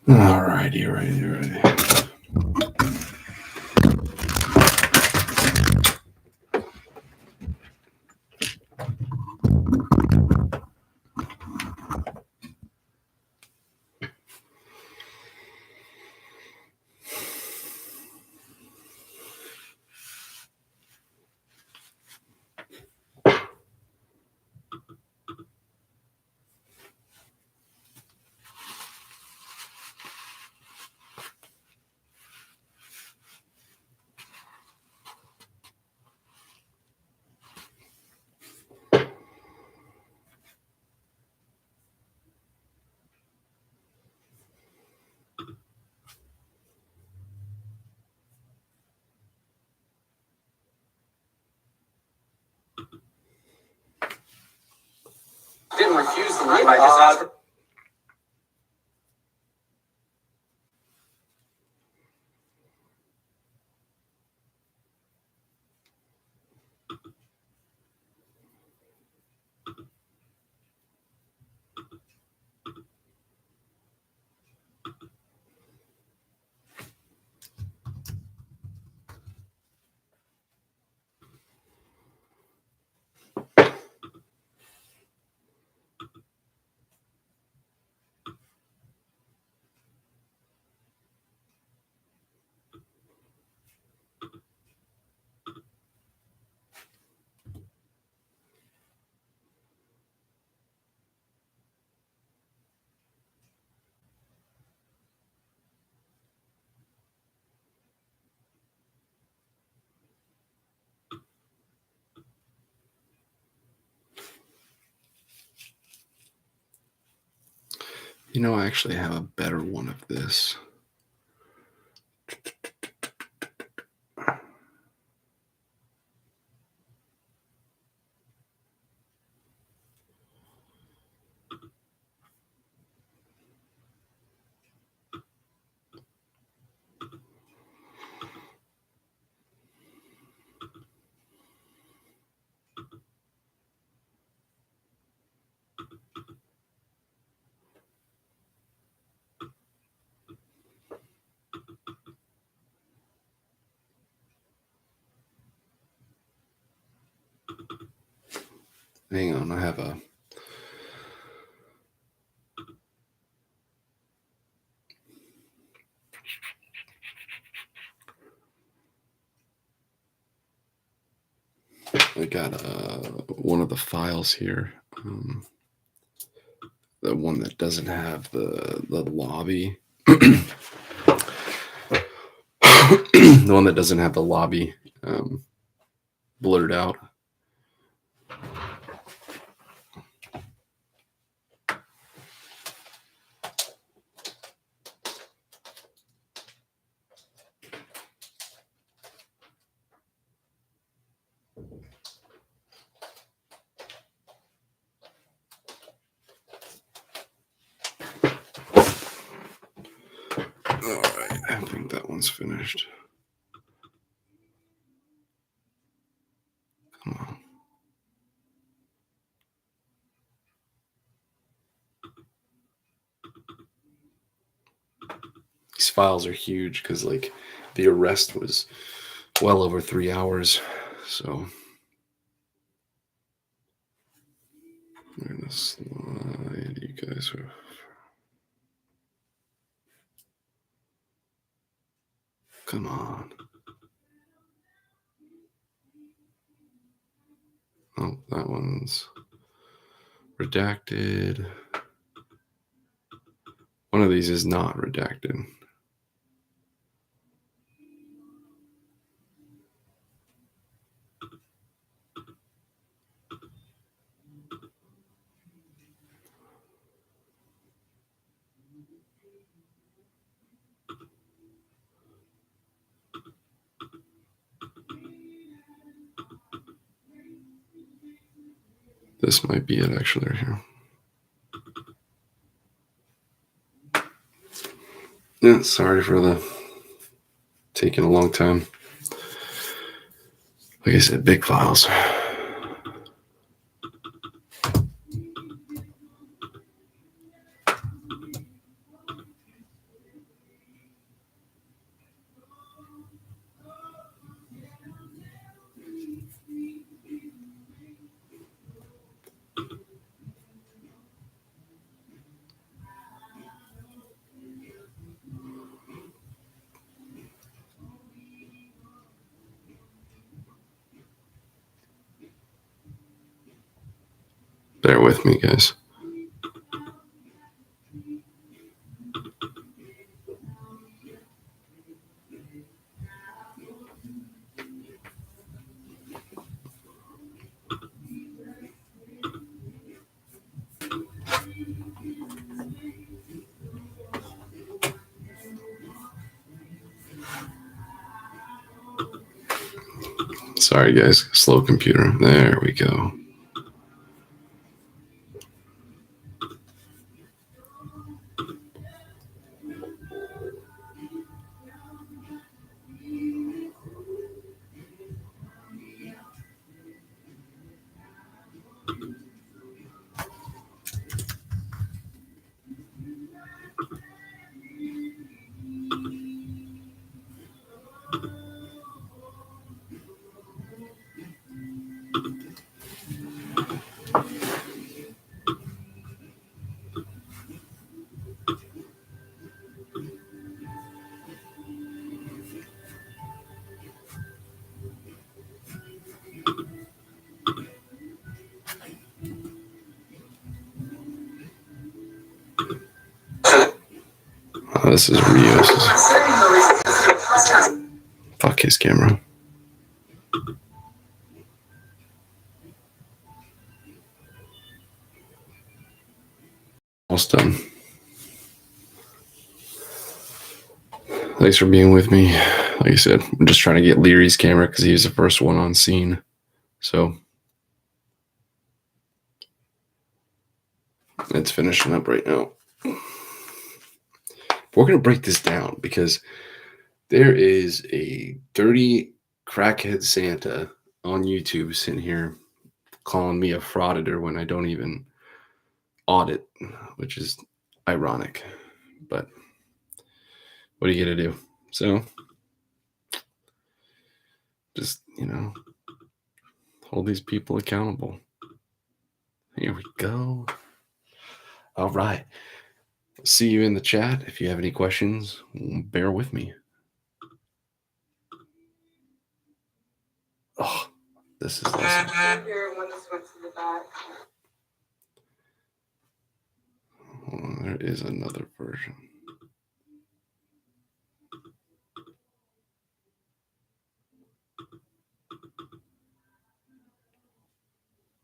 All righty. Didn't refuse the leave. I just asked for. You know, I actually have a better one of this. Hang on, I have a. I got one of the files here. The one that doesn't have the lobby. The one that doesn't have the lobby blurred out. All right, I think that one's finished. Come on. These files are huge because, like, the arrest was well over 3 hours. So I'm gonna slide you guys. Come on. Oh, that one's redacted. One of these is not redacted. This might be it, actually, right here. Yeah, sorry for the taking a long time. Like I said, big files. Bear with me, guys. Sorry, guys. Slow computer. There we go. This is Rios. Fuck his camera. Almost done. Thanks for being with me. Like I said, I'm just trying to get Leary's camera because he was the first one on scene. So it's finishing up right now. We're going to break this down because there is a dirty crackhead Santa on YouTube sitting here calling me a frauditor when I don't even audit, which is ironic. But what are you going to do? So just, hold these people accountable. Here we go. All right. See you in the chat. If you have any questions, bear with me. Oh, this is awesome. Oh, there is another version.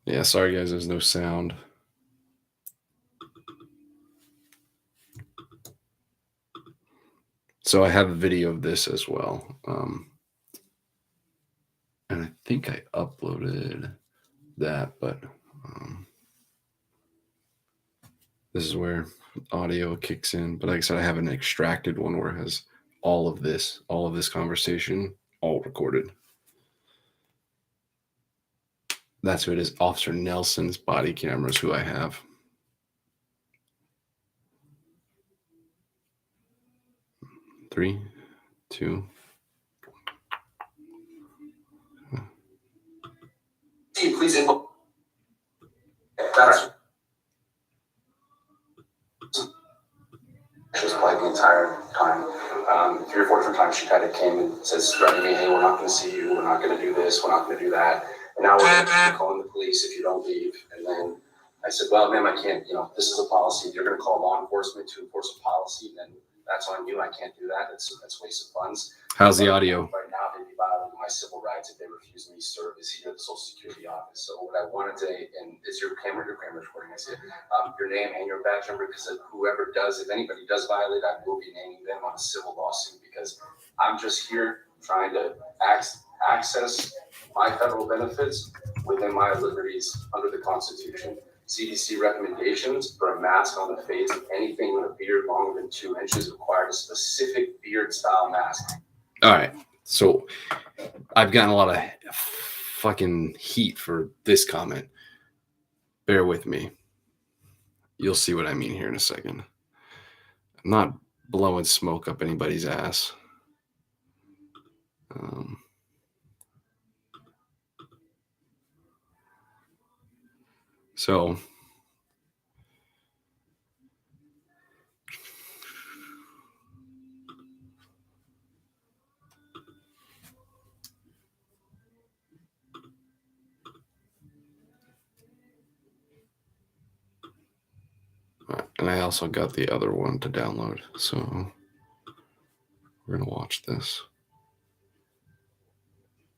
Yeah, sorry guys, there's no sound. So I have a video of this as well. And I think I uploaded that, but this is where audio kicks in. But like I said, I have an extracted one where it has all of this conversation, all recorded. That's who it is. Officer Nelson's body cameras, who I have. Three, two. Please input. That's just like the entire time. 3 or 4 different times she kind of came and says, threatening me, hey, we're not going to see you, we're not going to do this, we're not going to do that. And now we're going to be calling the police if you don't leave. And then I said, well, ma'am, I can't, this is a policy. If you're going to call law enforcement to enforce a policy, then that's on you. I can't do that. That's waste of funds. How's the audio? Right now, they'd be violating my civil rights if they refuse me service here at the Social Security office. So what I wanted to, and is your camera recording, I said, your name and your badge number, because whoever does, if anybody does violate, I will be naming them on a civil lawsuit, because I'm just here trying to access my federal benefits within my liberties under the Constitution. CDC recommendations for a mask on the face of anything with a beard longer than 2 inches required a specific beard style mask. All right. So I've gotten a lot of fucking heat for this comment. Bear with me. You'll see what I mean here in a second. I'm not blowing smoke up anybody's ass. So And I also got the other one to download. So we're going to watch this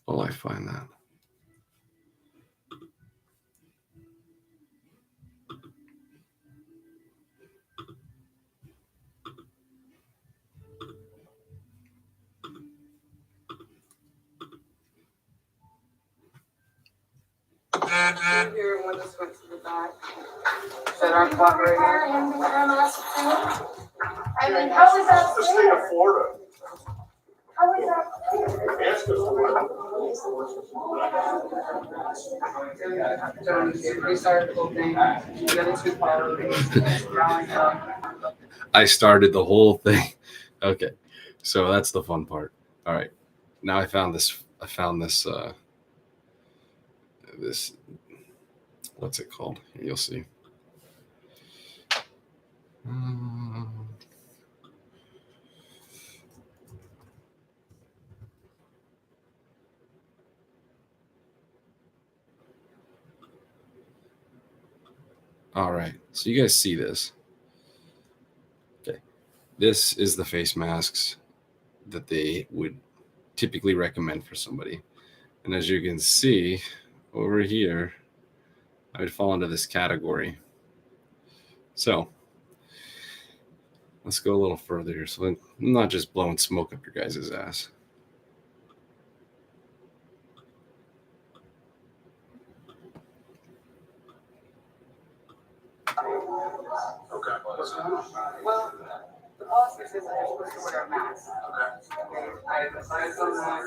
while I find that. Here, when this went to the back. That I'm cooperating. I mean, how is that The state of fair? Florida. How is that fair? Ask us for John, we started the whole thing. The other two followed. Rallying up. I started the whole thing. Okay. So that's the fun part. All right. Now I found this, this, what's it called? You'll see. All right. So you guys see this. Okay. This is the face masks that they would typically recommend for somebody. And as you can see over here, I would fall into this category. So let's go a little further here. So I'm not just blowing smoke up your guys' ass. Okay. What's going on? Well, the policy says that you're supposed to wear a mask. Okay. I advised on that. I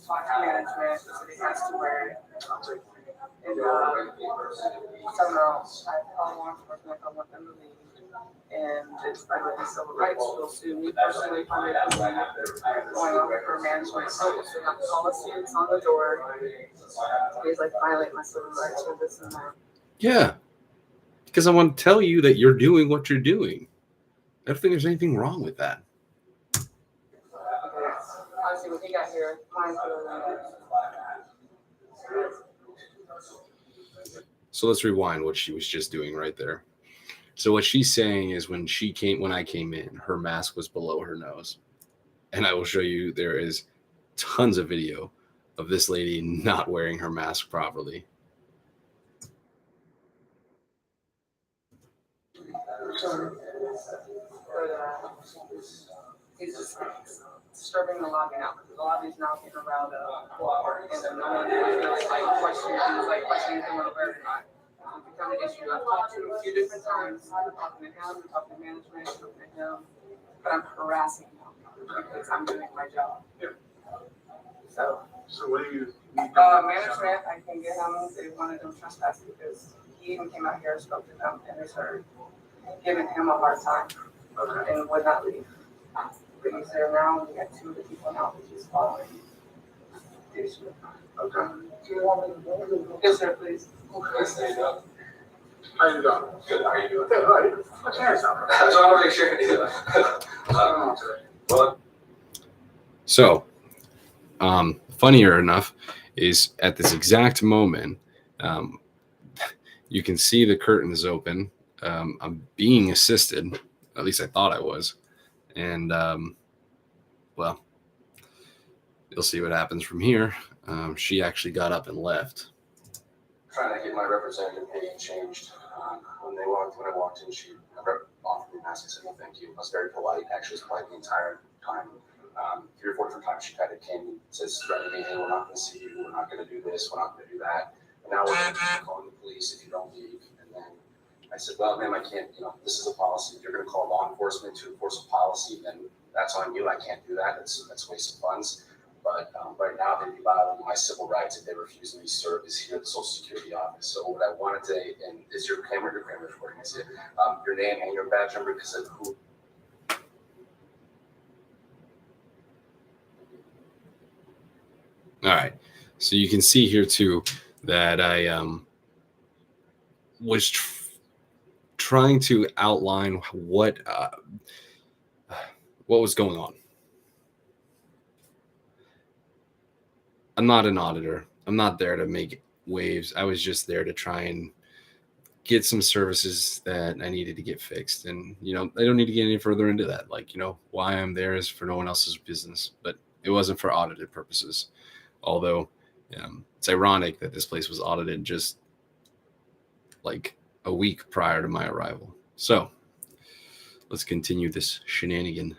talked to management, so they has to wear it. And somehow I call law enforcement, I want them to leave. And it's violating civil rights. They'll sue me personally if I make them leave. Going over for management. So they have policy, it's on the door. He's like, violate my civil rights or this and that. Yeah. Because I want to tell you that you're doing what you're doing. I don't think there's anything wrong with that. Honestly, when he got here, mine So let's rewind what she was just doing right there. So what she's saying is when I came in, her mask was below her nose. And I will show you there is tons of video of this lady not wearing her mask properly. He's just disturbing the lobby now because the lobby's now getting around and then no one really like questioning things like questioning him or whatever. It's become an issue. I've talked to him a few different times. I'm talking to him, I'm talking to management, I'm talking to him, but I'm harassing him because I'm doing my job. Yeah. So what do you need? management, I can get him. They wanted him trespassed because he even came out here and spoke to them and they started giving him a hard time. Okay. And would not leave. But he's there now, we got two of the people now that he's following. Okay. Do you want me to go? Yes, sir, please. Yes, there you go. How you doing? Good, how are you doing? Good, all right. What's your hands up? I just want to make sure. Well, So, funnier enough is at this exact moment, you can see the curtains open. I'm being assisted. At least I thought I was. And, well, you'll see what happens from here. She actually got up and left. trying to get my representative page changed. When I walked in, she offered me a mask. I said, no, thank you. I was very polite. Actually, was polite the entire time. 3 or 4 different times she kind of came and says, threatened me, hey, we're not going to see you. We're not going to do this. We're not going to do that. And now we're calling the police if you don't leave. And then I said, well, ma'am, I can't, this is a policy. If you're going to call law enforcement to enforce a policy, then that's on you. I can't do that. That's a waste of funds. But right now, they'd be violating my civil rights if they refuse me service here at the Social Security office. So what I wanted to, and is your camera recording? I see it. Your name and your badge number, because of who. All right. So you can see here too that I was trying to outline what was going on. I'm not an auditor. I'm not there to make waves. I was just there to try and get some services that I needed to get fixed. And, I don't need to get any further into that. Like, why I'm there is for no one else's business, but it wasn't for audited purposes. Although it's ironic that this place was audited just like a week prior to my arrival. So let's continue this shenanigan.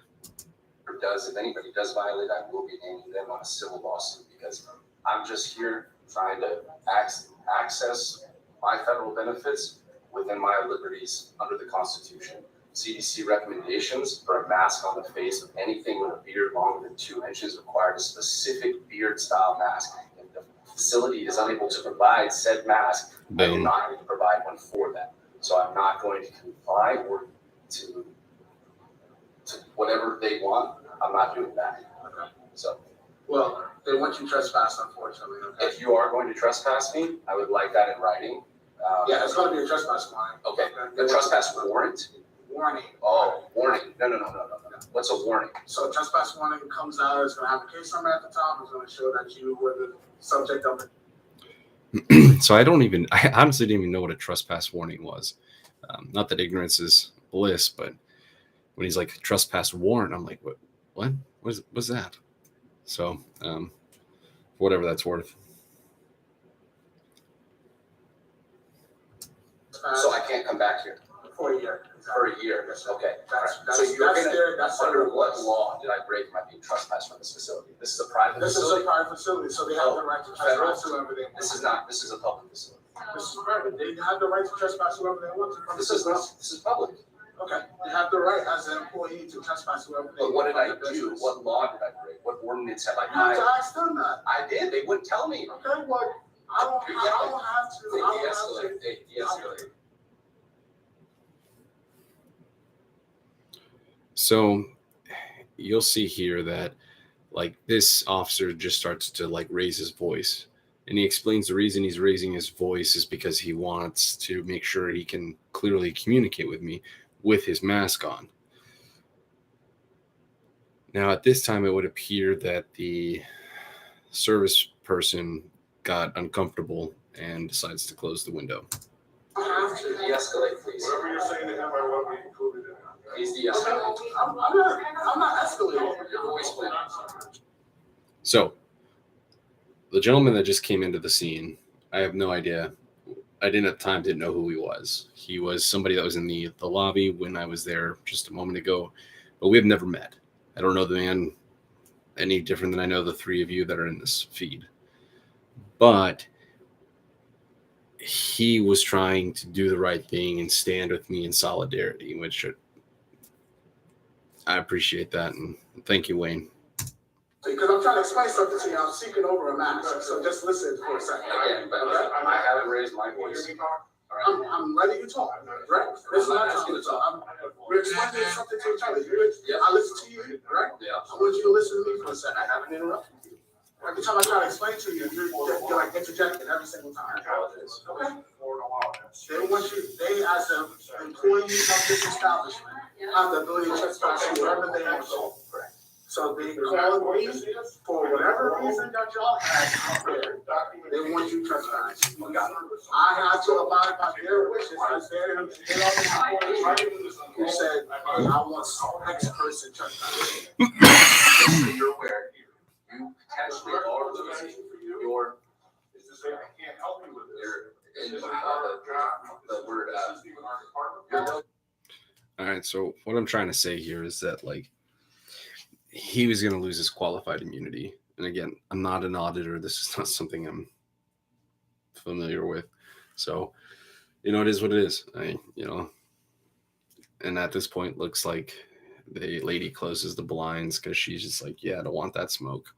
If anybody does violate, I will be naming them on a civil lawsuit because I'm just here trying to access my federal benefits within my liberties under the Constitution. CDC recommendations for a mask on the face of anything with a beard longer than 2 inches required a specific beard style mask. If the facility is unable to provide said mask, I am not going to provide one for them. So I'm not going to comply or to whatever they want. I'm not doing that. Okay. So, Well, they want you trespassed, unfortunately. Okay. if you are going to trespass me, I would like that in writing. Yeah, it's going to be a trespass warning. Okay. The trespass warrant? Warning. Oh, warning. No. What's a warning? So a trespass warning comes out, it's going to have a case number at the top, it's going to show that you were the subject of it. So I honestly didn't even know what a trespass warning was. Not that ignorance is bliss, but when he's like trespass warrant, I'm like, what was that? So, whatever that's worth. So I can't come back here For a year. for a year. Okay. That's So you're that's under their what law did I break my being trespassed from this facility? This is a private This is a facility? private facility, so they have the right to trespass whoever they want. This is not, this is a public facility. This is private. They have the right to trespass whoever they want to. This is not, this is public. Okay, they have the right as an employee to trespass whoever they But want. what did I from the do? business. What law did I break? What ordinance have I You have to violated? ask them that. I did. They wouldn't tell me. Okay, well, I don't have to. They I don't have de-escalate. They de-escalate. So you'll see here that like this officer just starts to like raise his voice, and he explains the reason he's raising his voice is because he wants to make sure he can clearly communicate with me with his mask on. Now at this time it would appear that the service person got uncomfortable and decides to close the window. to. I have to. De-escalate, please. Whatever you're saying to him, I want to be included in it. Please de-escalate. I'm not escalating. Your voice went. So the gentleman that just came into the scene, I have no idea. I didn't know who he was. He was somebody that was in the lobby when I was there just a moment ago, but we have never met. I don't know the man any different than I know the three of you that are in this feed. But he was trying to do the right thing and stand with me in solidarity, which I appreciate that. And thank you, Wayne. Because I'm trying to explain something to you, I'm seeking over a mask, so just listen for a second. Again, but I haven't raised my voice. All right. I'm letting you talk, right? This is not time to talk. We're explaining something to each other. I listen to you, right? Yeah. I want you to listen to me for a second. I haven't interrupted you. Every time I try to explain to you, you're like interjecting every single time. Okay? They want you, they as an employee of this establishment have the ability to trespass wherever they want to. So they call me for whatever reason that y'all have out there. They want you trespassed. I had to abide by their wishes as they're on the who said, I want X person trespassed. So you're aware, you potentially are losing your, the word, All right. So what I'm trying to say here is that like he was going to lose his qualified immunity. And again, I'm not an auditor. This is not something I'm familiar with. So, it is what it is. And at this point, looks like the lady closes the blinds because she's just like, yeah, I don't want that smoke.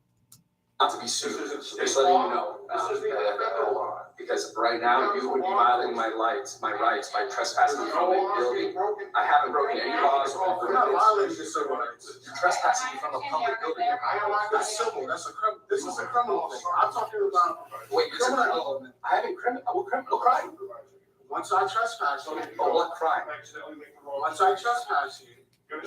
not to be sued, just letting you know. Because right now you would be violating my rights by trespassing from a building. I haven't broken any laws or We're not violating ordinances. your civil rights. You're trespassing from a public building. That's civil, this is a criminal thing. I'm talking about Wait, it's a criminal. I haven't what criminal crime? once I trespass you, Oh, what crime? once I trespass you,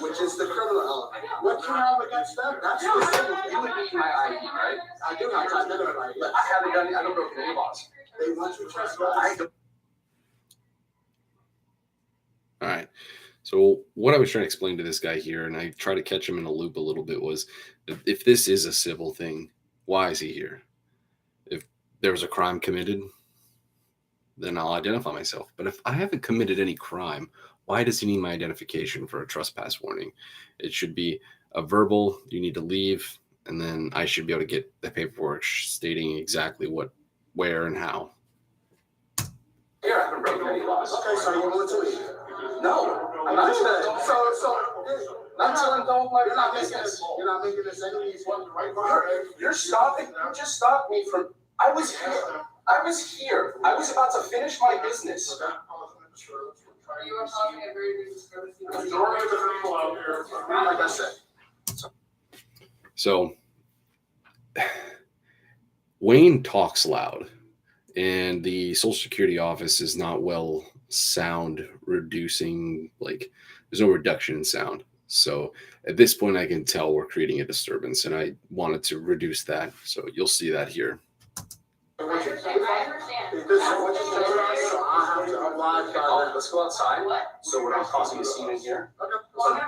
which is the criminal element. What you have against them, that's the civil You thing. would need my ID, right? I do have to identify you. But I haven't broken any laws. They want you trespassed. I don't. All right. So what I was trying to explain to this guy here, and I try to catch him in a loop a little bit, was if this is a civil thing, why is he here? If there was a crime committed, then I'll identify myself. But if I haven't committed any crime, why does he need my identification for a trespass warning? It should be a verbal, you need to leave, and then I should be able to get the paperwork stating exactly what, where, and how. Here, I haven't broken any laws. Okay, so you want to leave? No, I'm not gonna. Not telling don't like You're not my making business. this, you're not making this any easier. You're stopping. You just stopped me from. I was here. I was about to finish my business. Are you causing a very big discrepancy? Majority of the people out here, like I said. So Wayne talks loud, and the Social Security office is not well sound reducing, like there's no reduction in sound. So at this point I can tell we're creating a disturbance, and I wanted to reduce that. So you'll see that here. I understand. If this is what you say, so I have to oblige by Let's go outside. So we're not causing a scene in here. that. Well,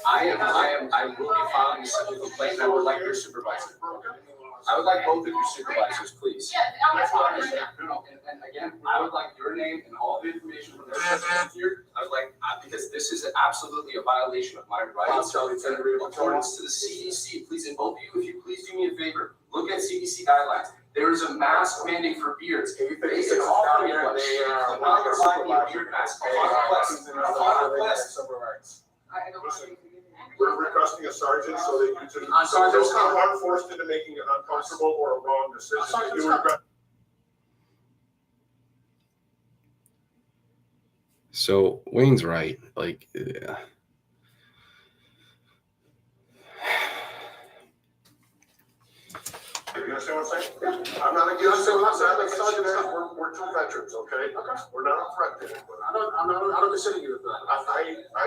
I will be filing a civil complaint, and I would like your supervisor. I would like both of your supervisors, please. yeah, I'm fine. And again, I would like your name and all the information from the resident here. I would like, because this is absolutely a violation of my rights. Accordance to the CDC, please, and both of you, if you please do me a favor, look at CDC guidelines. There is a mask mandate for beards. They offer me a beard mask. Upon request. I don't want to. We're requesting a sergeant so that you can, Sergeant, so you aren't forced into making an uncomfortable or a wrong decision. Sergeant, You regret- So Wayne's right. Like, yeah. You understand what I'm saying? I'm not against it, we're two veterans, okay? We're not a threat to anybody. I don't consider you a threat. I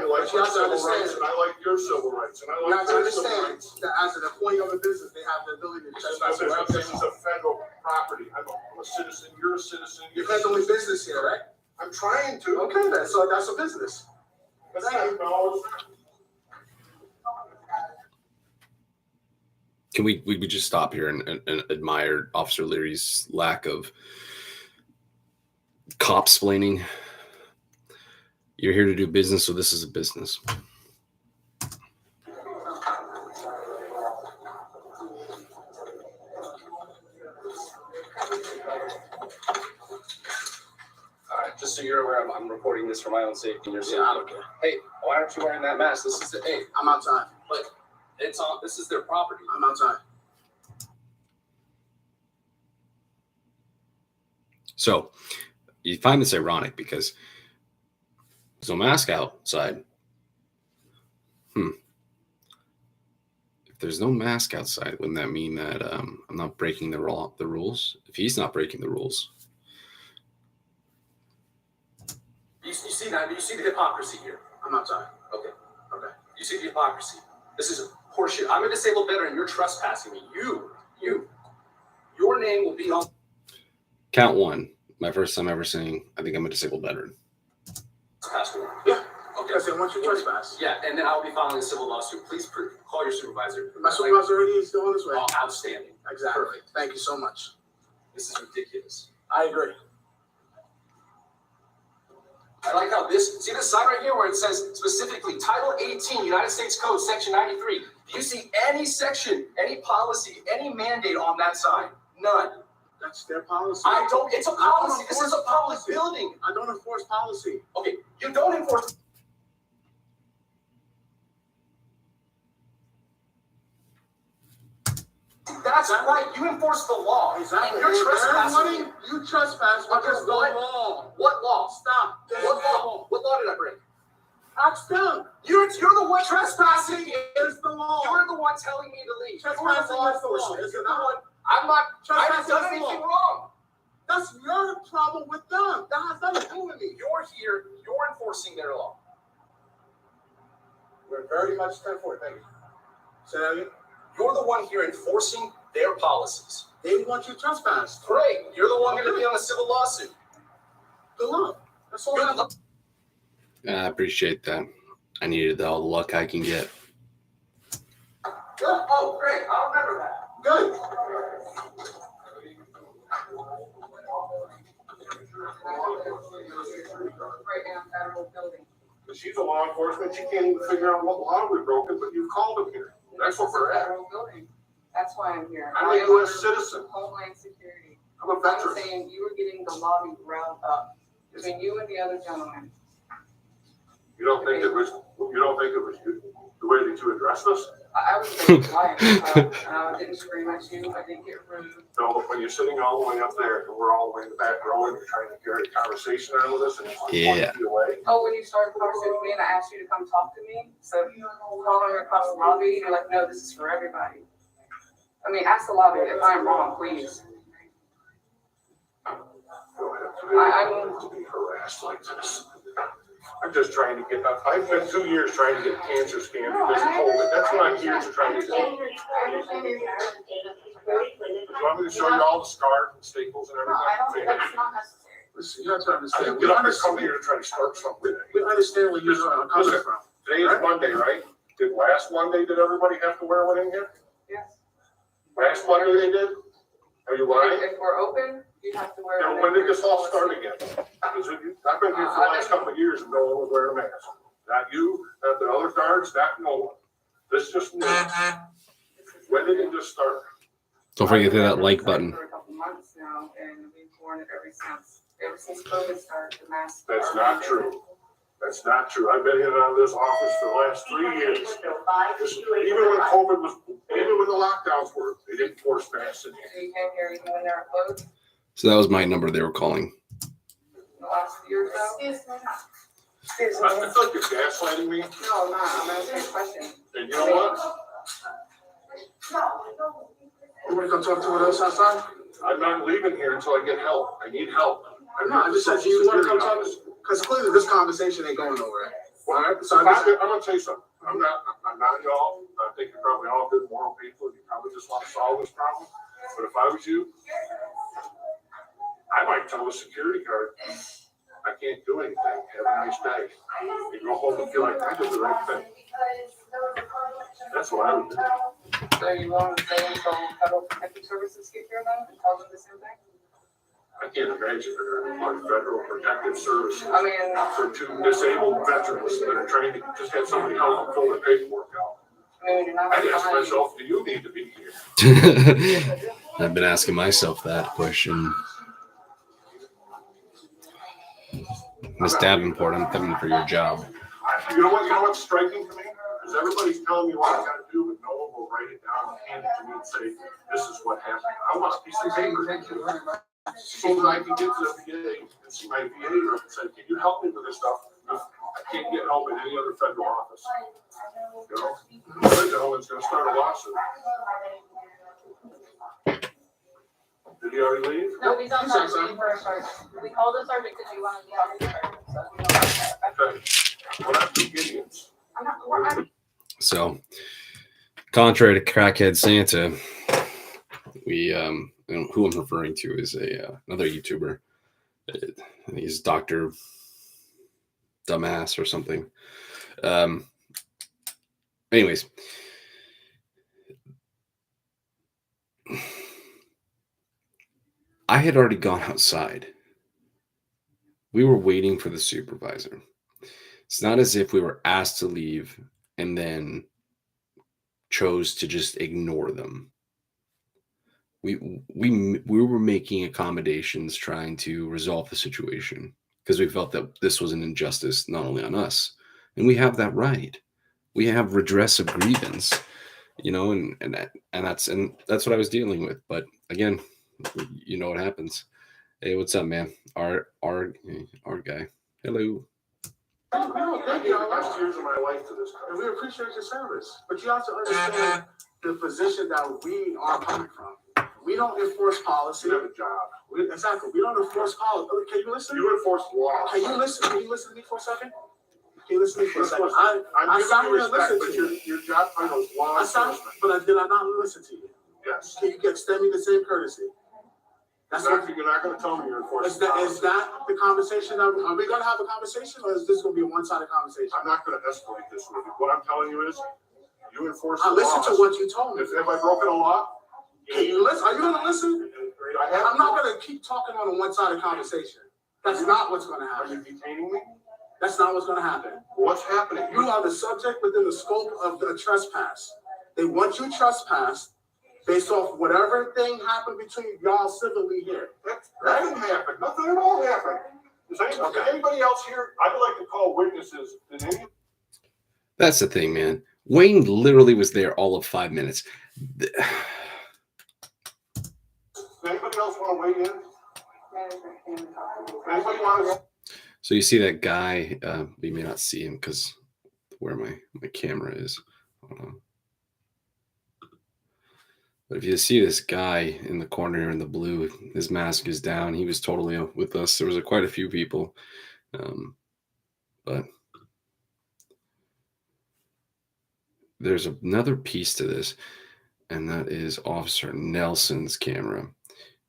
like You your have to civil understand. rights, and I like your civil rights, and I You like have to your civil understand rights. that as an employee of a business, they have the ability to trespass. This is a federal property. I'm a citizen, you're a citizen. You're handling business here, right? I'm trying to. Okay, then, so that's a business. That's not acknowledged. Can we just stop here and admire Officer Leary's lack of cop-splaining? You're here to do business, so this is a business. Just so you're aware, I'm recording this for my own safety and your safety. Yeah, I don't care. Hey, why aren't you wearing that mask? This is the, hey, I'm outside. but it's on, this is their property. I'm outside. So you find this ironic because there's no mask outside. If there's no mask outside, wouldn't that mean that I'm not breaking the rules? If he's not breaking the rules. You see that? You see the hypocrisy here. I'm outside. Okay. Okay. You see the hypocrisy. This is horseshit. I'm a disabled veteran. You're trespassing me. Your name will be on. Count one. My first time ever saying, I think I'm a disabled veteran. Trespass warrant. Yeah. Okay. I said, once you trespass. Yeah, and then I'll be filing a civil lawsuit. Please call your supervisor. My supervisor already is on his way. Oh, outstanding. Exactly. Perfect. Thank you so much. This is ridiculous. I agree. I like how this, see this sign right here where it says specifically Title 18, United States Code, Section 93. Do you see any section, any policy, any mandate on that sign? None. That's their policy. I don't, it's a policy. This is a public building. I don't enforce policy. Okay, you don't enforce. That's right, you enforce the law. Exactly. And you're trespassing. You trespass because the What? law. What law? Stop. What law? What law did I break? Ask them. You're the one trespassing. It's the law. You're the one telling me to leave. You're the Trespassing law is the law, enforcement. is it You're the not? one. I haven't Trespassing done is the anything law. wrong. That's your problem with them. That has nothing to do with me. You're here. You're enforcing their law. We're very much 10-4. Thank you. Say that again. You're the one here enforcing their policies. They want you trespassed. Great. You're the one going to be on a civil lawsuit. Good luck. That's all Good I have. luck. I appreciate that. I needed all the luck I can get. Good. Oh, great. I'll remember that. Good. Right now, federal building. But she's a law enforcement, she can't even figure out what law we've broken, but you've called them here. That's what we're at. Federal building. That's why I'm here. I'm a US citizen. Homeland Security. I'm a I'm veteran. saying you were getting the lobby riled up between you and the other gentleman. You don't think it was you, the way that you addressed us? I was very quiet. I didn't scream at you. I didn't get rude. No, when you're sitting all the way up there and we're all the way in the back row and you're trying to carry a conversation on with us and it's like 20 feet away. Oh, when you started the conversation with me and I asked you to come talk to me, so following across the lobby, you're like, no, this is for everybody. I mean, ask the lobby if I'm wrong, please. You don't have to be harassed like this. I'm just trying to get up. I've been 2 years trying to get cancer scanned because of COVID. That's what I'm here to try to do. Do you want me to show you all the scars and staples and everything? That's not necessary. Listen, you have to I understand. didn't get up and come here to try to start something. We understand where you're coming from. Today is Monday, right? Did last Monday, did everybody have to wear one in here? Yes. Last Monday they did? Are you lying? If we're open, you have to wear. And when did this all start again? Because I've been here for the last couple of years and no one was wearing a mask. Not you, not the other guards, not no one. This just me. When did it just start? Don't forget to hit that like button. For a couple months now, and we've worn it ever since COVID started, the mask. That's not true. That's not true. I've been in and out of this office for the last 3 years. Even when COVID was, even when the lockdowns were, they didn't force masks in here. So you came here even when they were closed So that was my number they were calling. in the last year or so? Excuse me. I feel like you're gaslighting me. No, I'm not. I'm asking a question. And you know what? You wanna come talk to us outside? I'm not leaving here until I get help. I need help. No, I just said, you wanna come talk, because clearly this conversation ain't going nowhere. Well, So I'm gonna tell you something. I'm not y'all. I think you're probably all good moral people. You probably just want to solve this problem. But if I was you, I might tell the security guard, I can't do anything. Have a nice day. You go home and feel like I did the right thing. That's what I would do. So you want to stay until Federal Protective Services get here then and tell them the same thing? I can't imagine our federal protective services I mean, for 2 disabled veterans that are trying to just have somebody help them fill their paperwork out. you're not. I'd ask myself, do you need to be here? I've been asking myself that question. Miss Davenport, I'm coming for your job. You know what's striking to me? Is everybody's telling me what I gotta do, but no one will write it down and hand it to me and say, this is what happened. I want a piece of paper. So that I can get to the VA and see my VA rep and say, can you help me with this stuff? I can't get help in any other federal office. You know, the other gentleman's gonna start a lawsuit. Did he already leave? No, he's on the scene for a sergeant. We called a sergeant because you wanted to talk to the sergeant, so we don't have that. Okay. Well, that's 2 idiots. So, contrary to Crackhead Santa, we who I'm referring to is another YouTuber. He's Dr. Dumbass or something. Anyways, I had already gone outside. We were waiting for the supervisor. It's not as if we were asked to leave and then chose to just ignore them. We were making accommodations, trying to resolve the situation because we felt that this was an injustice not only on us, and we have that right. We have redress of grievance, you know, and that's what I was dealing with. But again, you know what happens. Hey, what's up, man? Our guy. Hello. Thank you. I lost years of my life to this country. And we appreciate your service, but you have to understand the position that we are coming from. We don't enforce policy. You have a job. Exactly. We don't enforce policy. Can you listen? You enforce law. Can you listen? Can you listen to me for a second? Can you listen to me for a second? I'm sat giving here you and respect, listened but to you. your job title is law I sat, enforcement. but did I not listen to you? Yes. Can you extend me the same courtesy? That's what, You're not gonna tell me you're enforcing. is that the conversation? Are we gonna have a conversation, or is this gonna be a one-sided conversation? I'm not gonna escalate this with you. What I'm telling you is, you enforce I the listened laws. to what you told me. Have I broken a law? Can you listen? Are you gonna listen? I have. I'm not gonna keep talking on a one-sided conversation. That's not what's gonna Are you happen. detaining me? That's not what's gonna happen. What's happening? You are the subject within the scope of the trespass. They want you trespassed based off whatever thing happened between y'all civilly here. That didn't happen. Nothing at all happened. Does anybody else here? I would like to call witnesses. Did any? That's the thing, man. Wayne literally was there all of 5 minutes. Does anybody else want to weigh in? Anybody want to? So you see that guy, you may not see him because where my camera is. Hold on. But if you see this guy in the corner in the blue, his mask is down. He was totally with us. There was quite a few people. But there's another piece to this, and that is Officer Nelson's camera.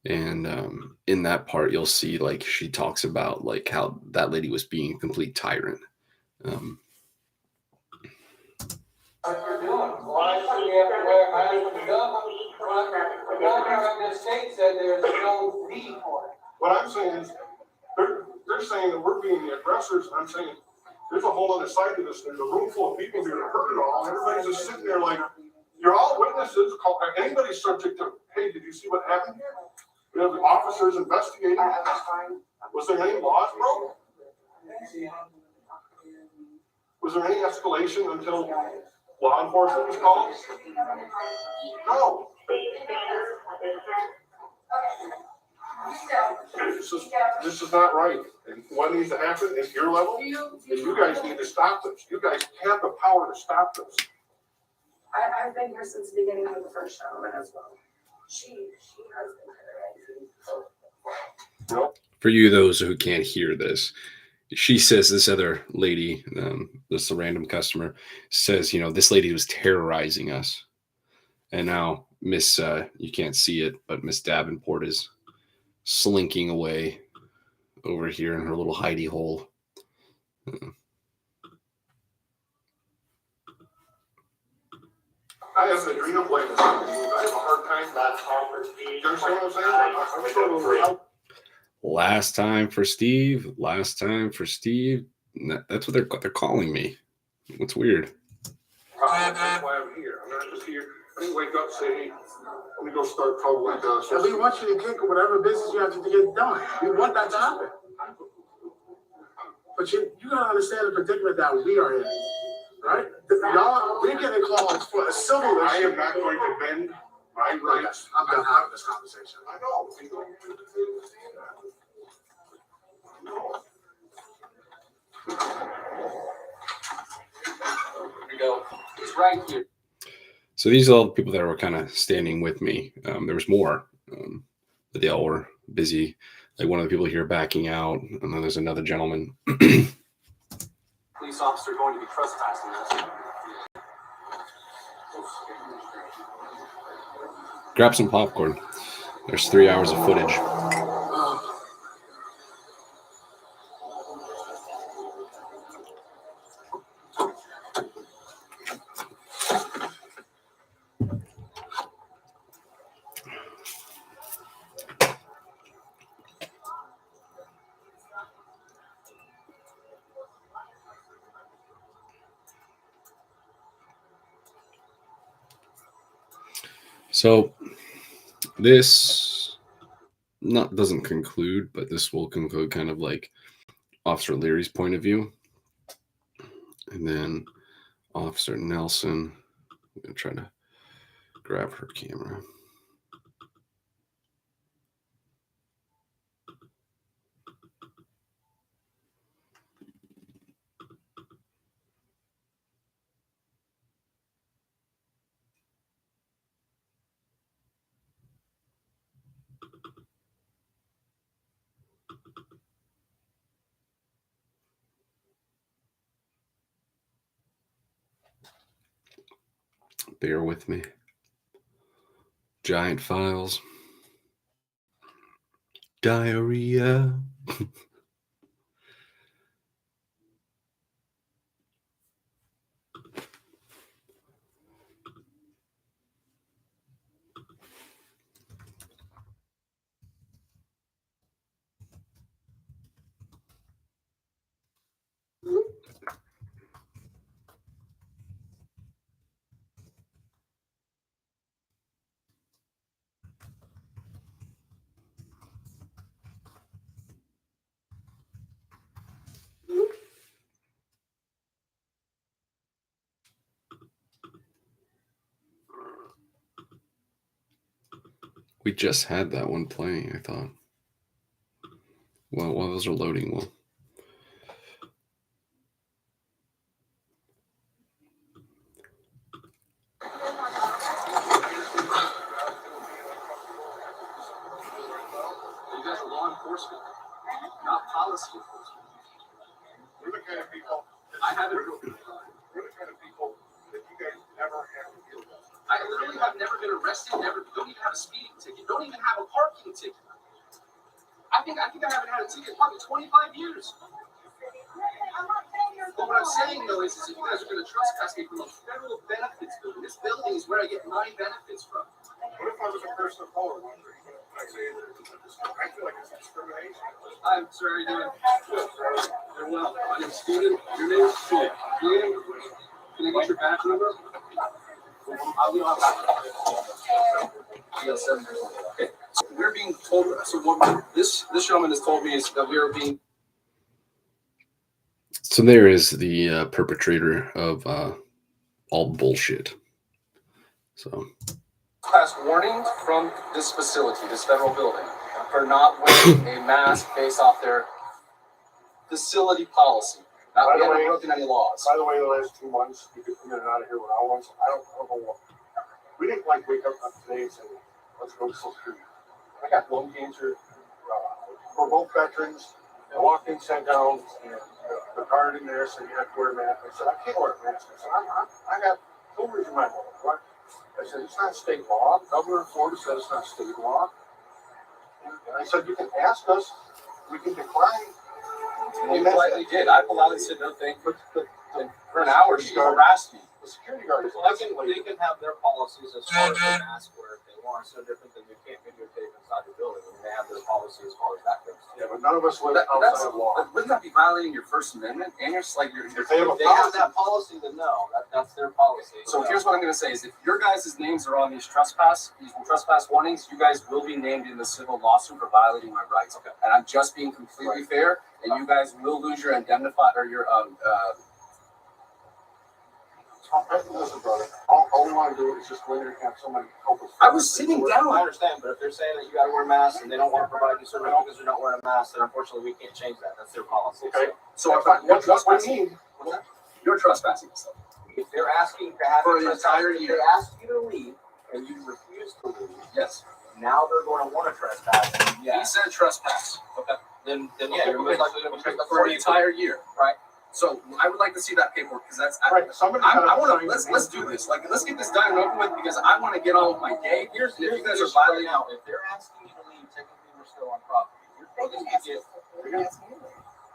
And in that part, you'll see like she talks about like how that lady was being a complete tyrant. What I'm saying is, they're saying that we're being the aggressors, and I'm saying there's a whole other side to this. There's a room full of people here that heard it all. Everybody's just sitting there like, you're all witnesses. Anybody's subject to, hey, did you see what happened here? We have the officers investigating. Was there any laws broken? Was there any escalation until law enforcement was called? No. This is not right. And what needs to happen at your level is you guys need to stop this. You guys have the power to stop this. I've been here since the beginning of the first gentleman as well. She has been here. For you, those who can't hear this, she says this other lady, this random customer, says, this lady was terrorizing us. And now Miss, you can't see it, but Miss Davenport is slinking away over here in her little hidey hole. I have an adrenal gland. I have a hard time. You understand what I'm saying? Last time for Steve. Last time for Steve. That's what they're calling me. What's weird? That's why I'm here. I'm not just here. I didn't wake up and say, hey, let me go start trouble like that. And we want you to kick whatever business you have to get done. We want that to happen. But you gotta understand the predicament that we are in, right? Y'all, we're getting calls for a civil issue. I am not going to bend my rights. I'm done having this conversation. I know. Here we go. He's right here. So these are all the people that were kind of standing with me. There was more, but they all were busy. Like one of the people here backing out, and then there's another gentleman. Police officer going to be trespassing us. Grab some popcorn. There's 3 hours of footage. So this doesn't conclude, but this will conclude kind of like Officer Leary's point of view. And then Officer Nelson, I'm going to try to grab her camera. Bear with me. Giant files. Diarrhea. We just had that one playing, I thought. Well, while those are loading, well. You guys are law enforcement, not policy enforcement. We're the kind of people, I haven't. we're the kind of people that you guys never have to deal with. I literally have never been arrested, don't even have a speeding ticket, don't even have a parking ticket. I think I haven't had a ticket in probably 25 years. But what I'm saying though is if you guys are going to trespass me from a federal benefits building, this building is where I get my benefits from. What if I was a person of color wondering? I say, I feel like it's discrimination. I'm sorry, how you doing? Very well. My name's Steven. Your name is Julian. Julian, can I get your badge number? We don't have that. Yes, sir. Okay. So we're being told, so what this gentleman has told me is that we are being. So there is the perpetrator of all bullshit. So. Class warnings from this facility, this federal building, for not wearing a mask based off their facility policy. Not we haven't broken any laws. By the way, the last 2 months, you could come in and out of here without one. I don't know what. We didn't like wake up today and say, let's go to Social Security. I got lung cancer. We're both veterans. I walked in, sat down, and the guard in there said, you have to wear a mask. I said, I can't wear a mask. I said, I got tumors in my mouth. What? I said, it's not state law. The governor of Florida said it's not state law. And I said, you can ask us. We can decline. You politely did. I politely said no thank you. And for an hour, she harassed me. The security guard is They can have their policies as far as the mask wear if they want. It's no different than you can't videotape inside the building. They have their policy as far as that goes. Yeah, but none of us live That's, outside of law. wouldn't that be violating your First Amendment? And you're like, If they have a If they have that policy, then no, that's their policy. so here's what I'm going to say is if your guys' names are on these trespass warnings, you guys will be named in the civil lawsuit for violating my rights. Okay. And I'm just being completely fair, and you guys will lose your indemnify or your Listen, brother, all we want to do is just go in there and have somebody help us. I was sitting down. I understand, but if they're saying that you got to wear masks and they don't want to provide you service because you're not wearing a mask, then unfortunately we can't change that. That's their policy. Okay. So if What we need, you're trespassing yourself. If they're asking to have For you an entire if year. they ask you to leave and you refuse to leave, Yes. now they're going to want to trespass. He said trespass. Okay. Then yeah, you're most likely going to be trespassed For an entire year. Right. So I would like to see that paperwork because that's. right, somebody. I want to let's do this. Like let's get this done and over with because I want to get on with my day. If you guys are violating now. If they're asking you to leave, technically we're still on property. You're supposed to get.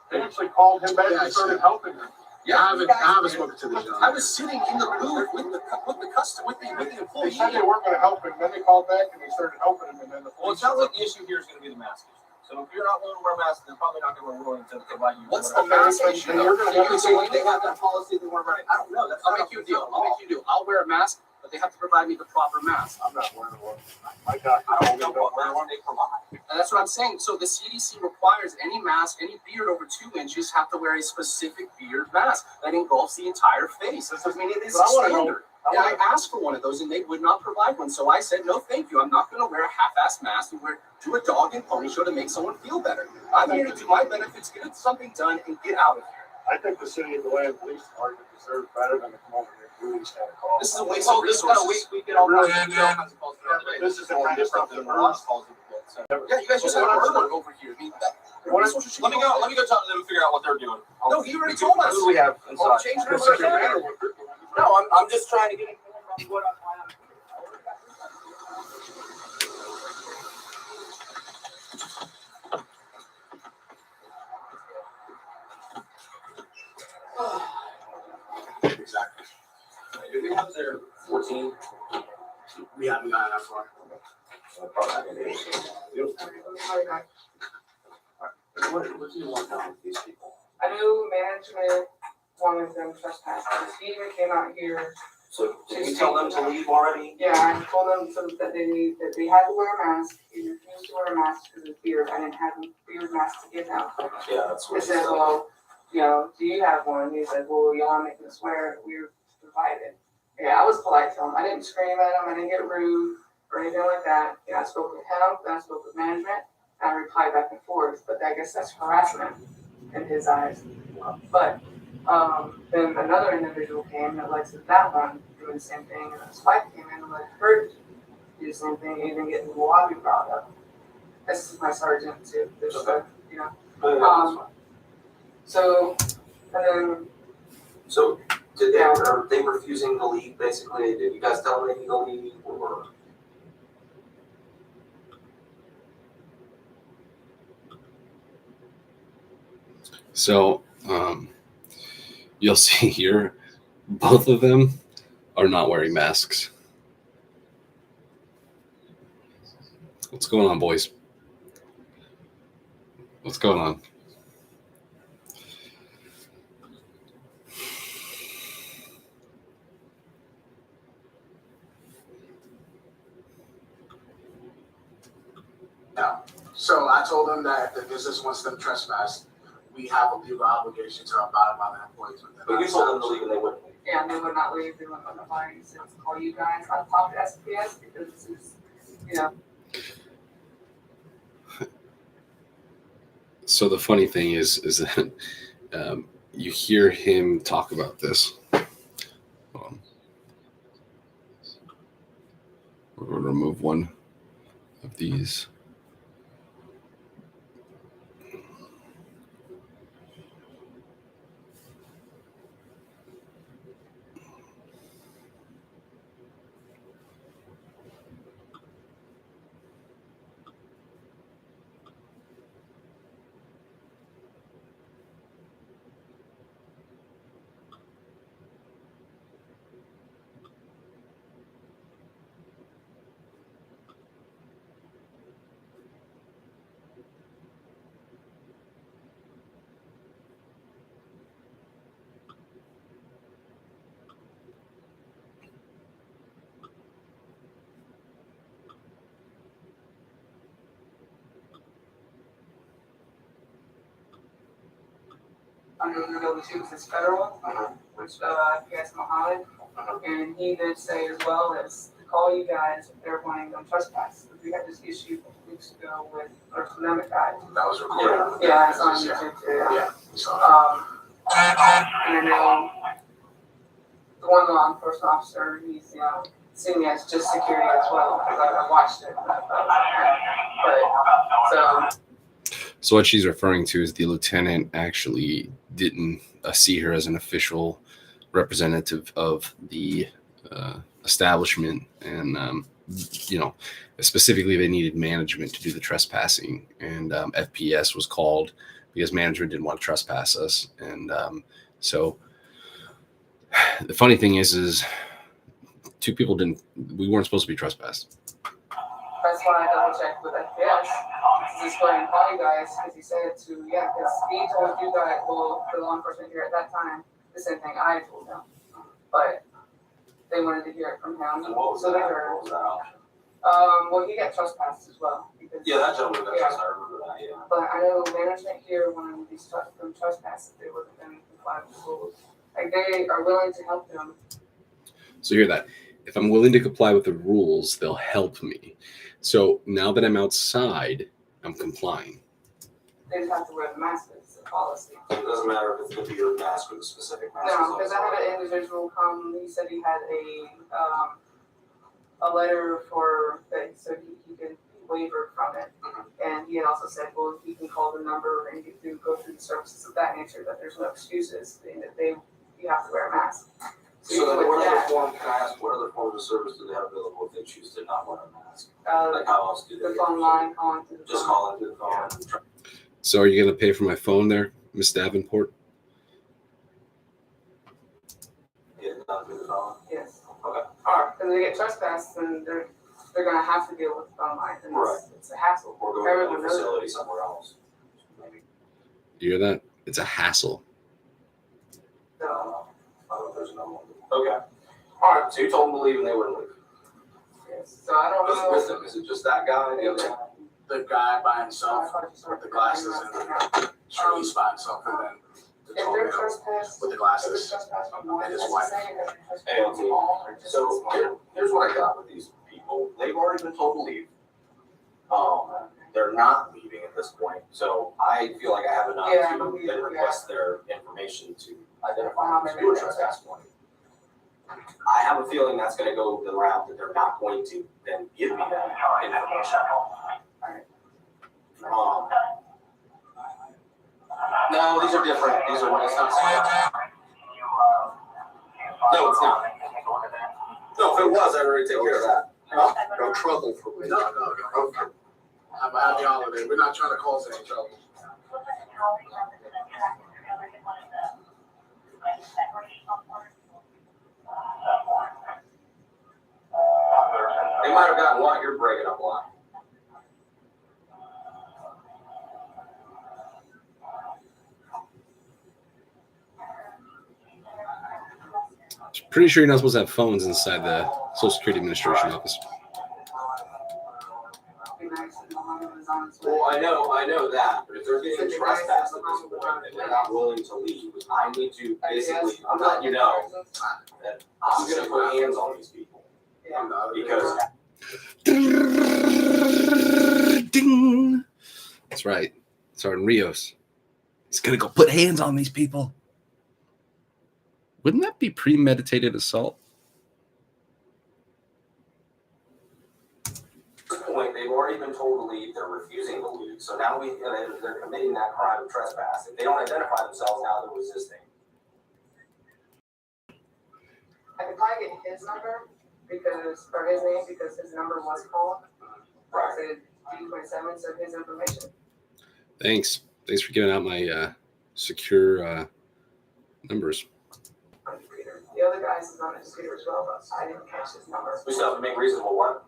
They actually called him back and started helping him. Yeah, I haven't spoken to the I gentleman. was sitting in the booth with the They employee. said they weren't gonna help him, then they called back and they started helping him, and then the Well, police. it sounds like the issue here is going to be the mask issue. So if you're not willing to wear a mask, they're probably not going to be willing to provide you. What's the whatever. mask issue? Then you're gonna have to So they have that policy they want to run. I don't know. That's I'll make you a deal. I'll wear a mask, but they have to provide me the proper mask. I'm not wearing one. My doctor I told don't me know don't what wear one. mask they provide. And that's what I'm saying. So the CDC requires any mask, any beard over 2 inches have to wear a specific beard mask that engulfs the entire face. I mean, it is But I wanna know- standard. And I asked for one of those and they would not provide one. So I said, no, thank you. I'm not going to wear a half-assed mask and wear to a dog and pony show to make someone feel better. I'm here to do my benefits, get something done, and get out of here. I think the city of Deland Police Department deserves better than to come over here and do these kind of calls. This is a waste of This kind of resources. we get all Really, kinds of man. calls throughout the day. This is the kind of stuff that Lots of calls we get, so. Yeah, you guys just had a murder over here. I mean, resources should Let me be- go talk to them and figure out what they're doing. No, he already told us. Who do we have Oh, inside? change It the doesn't resources. matter what they're doing. No, I'm just trying to get informed on what I'm. exactly. Do we have their 14? We haven't gotten that far. What do you want done with these people? I knew management wanted them trespassed. He even came out here. So did you tell them to leave already? Yeah, I told them that they had to wear a mask. He refused to wear a mask because of beard. I didn't have a beard mask to give him. Yeah, that's I what said, well, you know, do you have one? He said, well, y'all making us wear it. We're provided. Yeah, I was polite to him. I didn't scream at him. I didn't get rude or anything like that. You know, I spoke with him, then I spoke with management, and I replied back and forth. But I guess that's harassment in his eyes. But then another individual came that led to that one doing the same thing, and his wife came in and let her do the same thing, even getting the lobby brought up. This is my sergeant too. There's you know. So, and then. So did they, are they refusing to leave basically? Did you guys tell them they need to leave or? So you'll see here, both of them are not wearing masks. What's going on, boys? What's going on? No. So I told them that if the business wants them trespassed, we have a legal obligation to abide by the employees within. But you told them to leave and they wouldn't leave. Yeah, they would not leave. They wouldn't let nobody call you guys. I've talked to SPS because this is, you know. So the funny thing is that you hear him talk about this. We're going to remove one of these. Under the W-2 is federal, which FPS Mohammed, and he did say as well as to call you guys if they're wanting them trespass. We had this issue a couple weeks ago with our pandemic guy. That was recorded. Yeah, it's on YouTube too. Yeah. So, and then the one law enforcement officer, he's seeing me as just security as well because I watched it. But So what she's referring to is the lieutenant actually didn't see her as an official representative of the establishment, and specifically they needed management to do the trespassing, and FPS was called because management didn't want to trespass us, and so the funny thing is two people we weren't supposed to be trespassed. that's why I double checked with FPS. He's going to call you guys because he said to, because he told you guys, well, the law enforcement here at that time, the same thing I told them. But they wanted to hear it from him. And what was So that? they heard. What was that option? Well, he got trespassed as well. Because, Yeah, that gentleman got trespassed. I remember that, yeah. But I know management here wanted these them trespassed if they wasn't going to comply with the rules. Like, they are willing to help them. So hear that. If I'm willing to comply with the rules, they'll help me. So now that I'm outside, I'm complying. They just have to wear the mask. It's a policy. So it doesn't matter if it's going to be your mask or the specific mask. No, because I had an individual come, he said he had a letter for, that so he could waiver from it. And he had also said, well, he can call the number and go through the services of that nature, that there's no excuses, and that you have to wear a mask. So then what other form, can I ask, what other forms of service do they have available if they choose to not wear a mask? Like how else do they? The phone line, calling through the phone. Just calling through the phone. So are you going to pay for my phone there, Miss Davenport? Yeah, Because they get trespassed, and they're gonna have to deal with it online, and Right. it's a hassle. Or go to Everyone a knows it. facility somewhere else. Maybe. You hear that? It's a hassle. So, I don't know if there's another one. Okay. All right. So you told them to leave and they wouldn't leave. yes. So I don't Who's know. with them? Is it just that guy? The other guy? The guy by himself with the glasses and sure he's by himself, and then the If tall they're man trespassed, with the glasses and his wife. Hey, so here's what I got with these people. They've already been told to leave. They're not leaving at this point, so I feel like I have enough Yeah, to then request their information to identify them as doing trespass warning. I have a feeling that's gonna go the route that they're not going to then give me that information. No, these are different. These are, it's not same. No, it's not. No, if it was, I'd already take care of that. No trouble for me. No. Okay. Have a happy holiday. We're not trying to cause any trouble. They might have gotten what you're breaking up a lot. Pretty sure you're not supposed to have phones inside the Social Security Administration office. Well, I know that, but if they're getting trespassed at this point and they're not willing to leave, I need to basically, I'm letting you know that I'm gonna put hands on these people. Because Ding! That's right. Sergeant Rios. He's gonna go put hands on these people. Wouldn't that be premeditated assault? at this point, they've already been told to leave, they're refusing to leave, so now they're committing that crime of trespass. If they don't identify themselves, now they're resisting. I could probably get his number or his name because his number was called. Right. I said D27, so his information. Thanks for giving out my secure numbers. On the computer. The other guy's is on the computer as well, but I didn't catch his number. We still have to make reasonable what?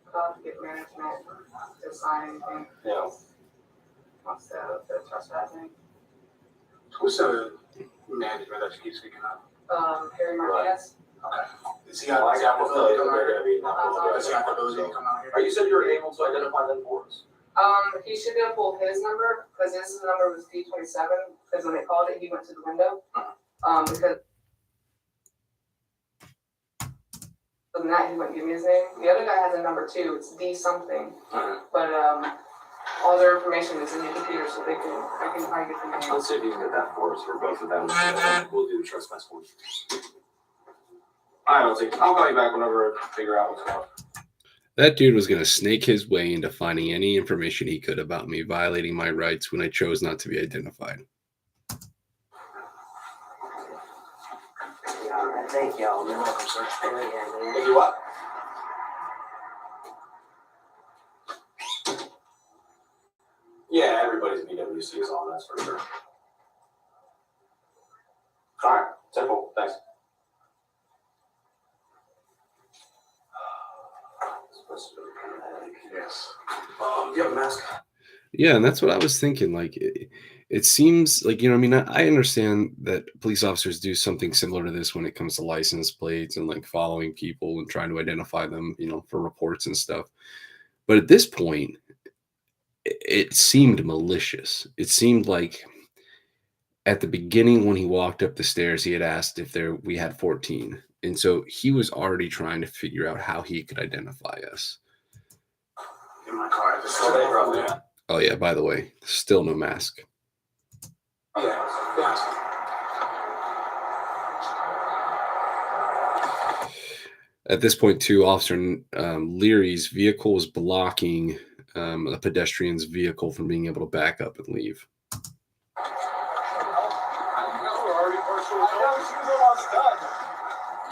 About to get management to sign anything. Yeah. Once the trespassing. Who's the management that you keep speaking of? Harry Martinez. Okay. Is he Well, got I got the to tell ability you to come that they're out gonna be here? Does he have the ability to come out here? You said you were able to identify them for us. He should be able to pull his number because his number was D27. Because when they called it, he went to the window. Because other than that, he wouldn't give me his name. The other guy has a number too. It's D something. But all their information is in the computer, so I can probably get the name. Let's see if you can get that for us for both of them. We'll do the trespass one. I'll call you back whenever I figure out what's going on. That dude was going to snake his way into finding any information he could about me violating my rights when I chose not to be identified. Thank you. You're welcome, sir. Thank you what? Yeah, everybody's BWC is on, that's for sure. All right, simple, thanks. Yes. Do you have a mask? Yeah, and that's what I was thinking. Like, it seems like, I mean, I understand that police officers do something similar to this when it comes to license plates and like following people and trying to identify them, for reports and stuff. But at this point, it seemed malicious. It seemed like at the beginning when he walked up the stairs, he had asked if we had 14. And so he was already trying to figure out how he could identify us. In my car. Oh, yeah, by the way, still no mask. Yeah. Yes. At this point, too, Officer Leary's vehicle was blocking a pedestrian's vehicle from being able to back up and leave.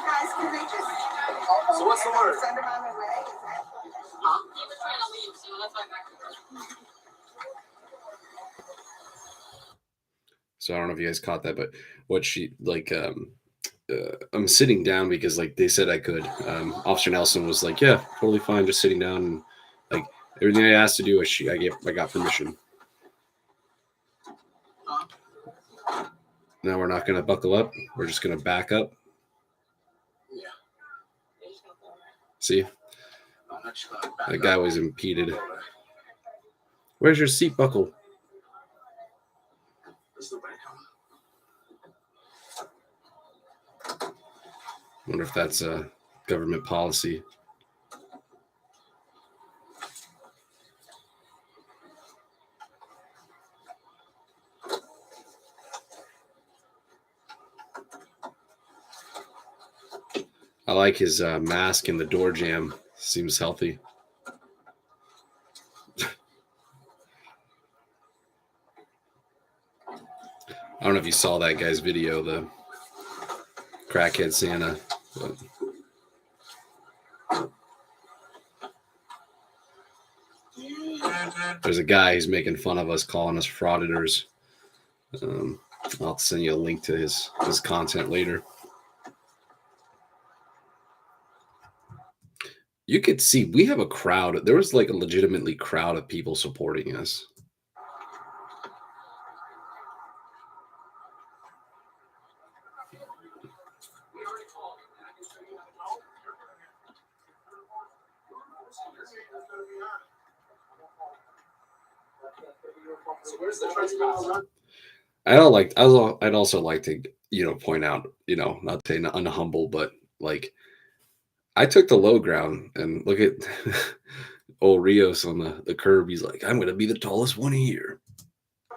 Guys, can they just? So what's the word? Send them on their way? Is that? He was trying to leave, so So I don't know if you guys caught that, but what she like, I'm sitting down because like they said I could. Officer Nelson was like, "Yeah, totally fine, just sitting down." And like everything I asked to do, I got permission. Now we're not going to buckle up. We're just going to back up. Yeah. See, that guy was impeded. Where's your seat buckle? Wonder if that's a government policy. I like his mask and the door jamb. Seems healthy. I don't know if you saw that guy's video, the crackhead Santa. But there's a guy who's making fun of us, calling us frauditors. I'll send you a link to his content later. You could see we have a crowd. There was like a legitimately crowd of people supporting us. So where's the trespass? I'd also like to, point out, not saying unhumble, but like I took the low ground and look at old Rios on the curb. He's like, I'm gonna be the tallest one here.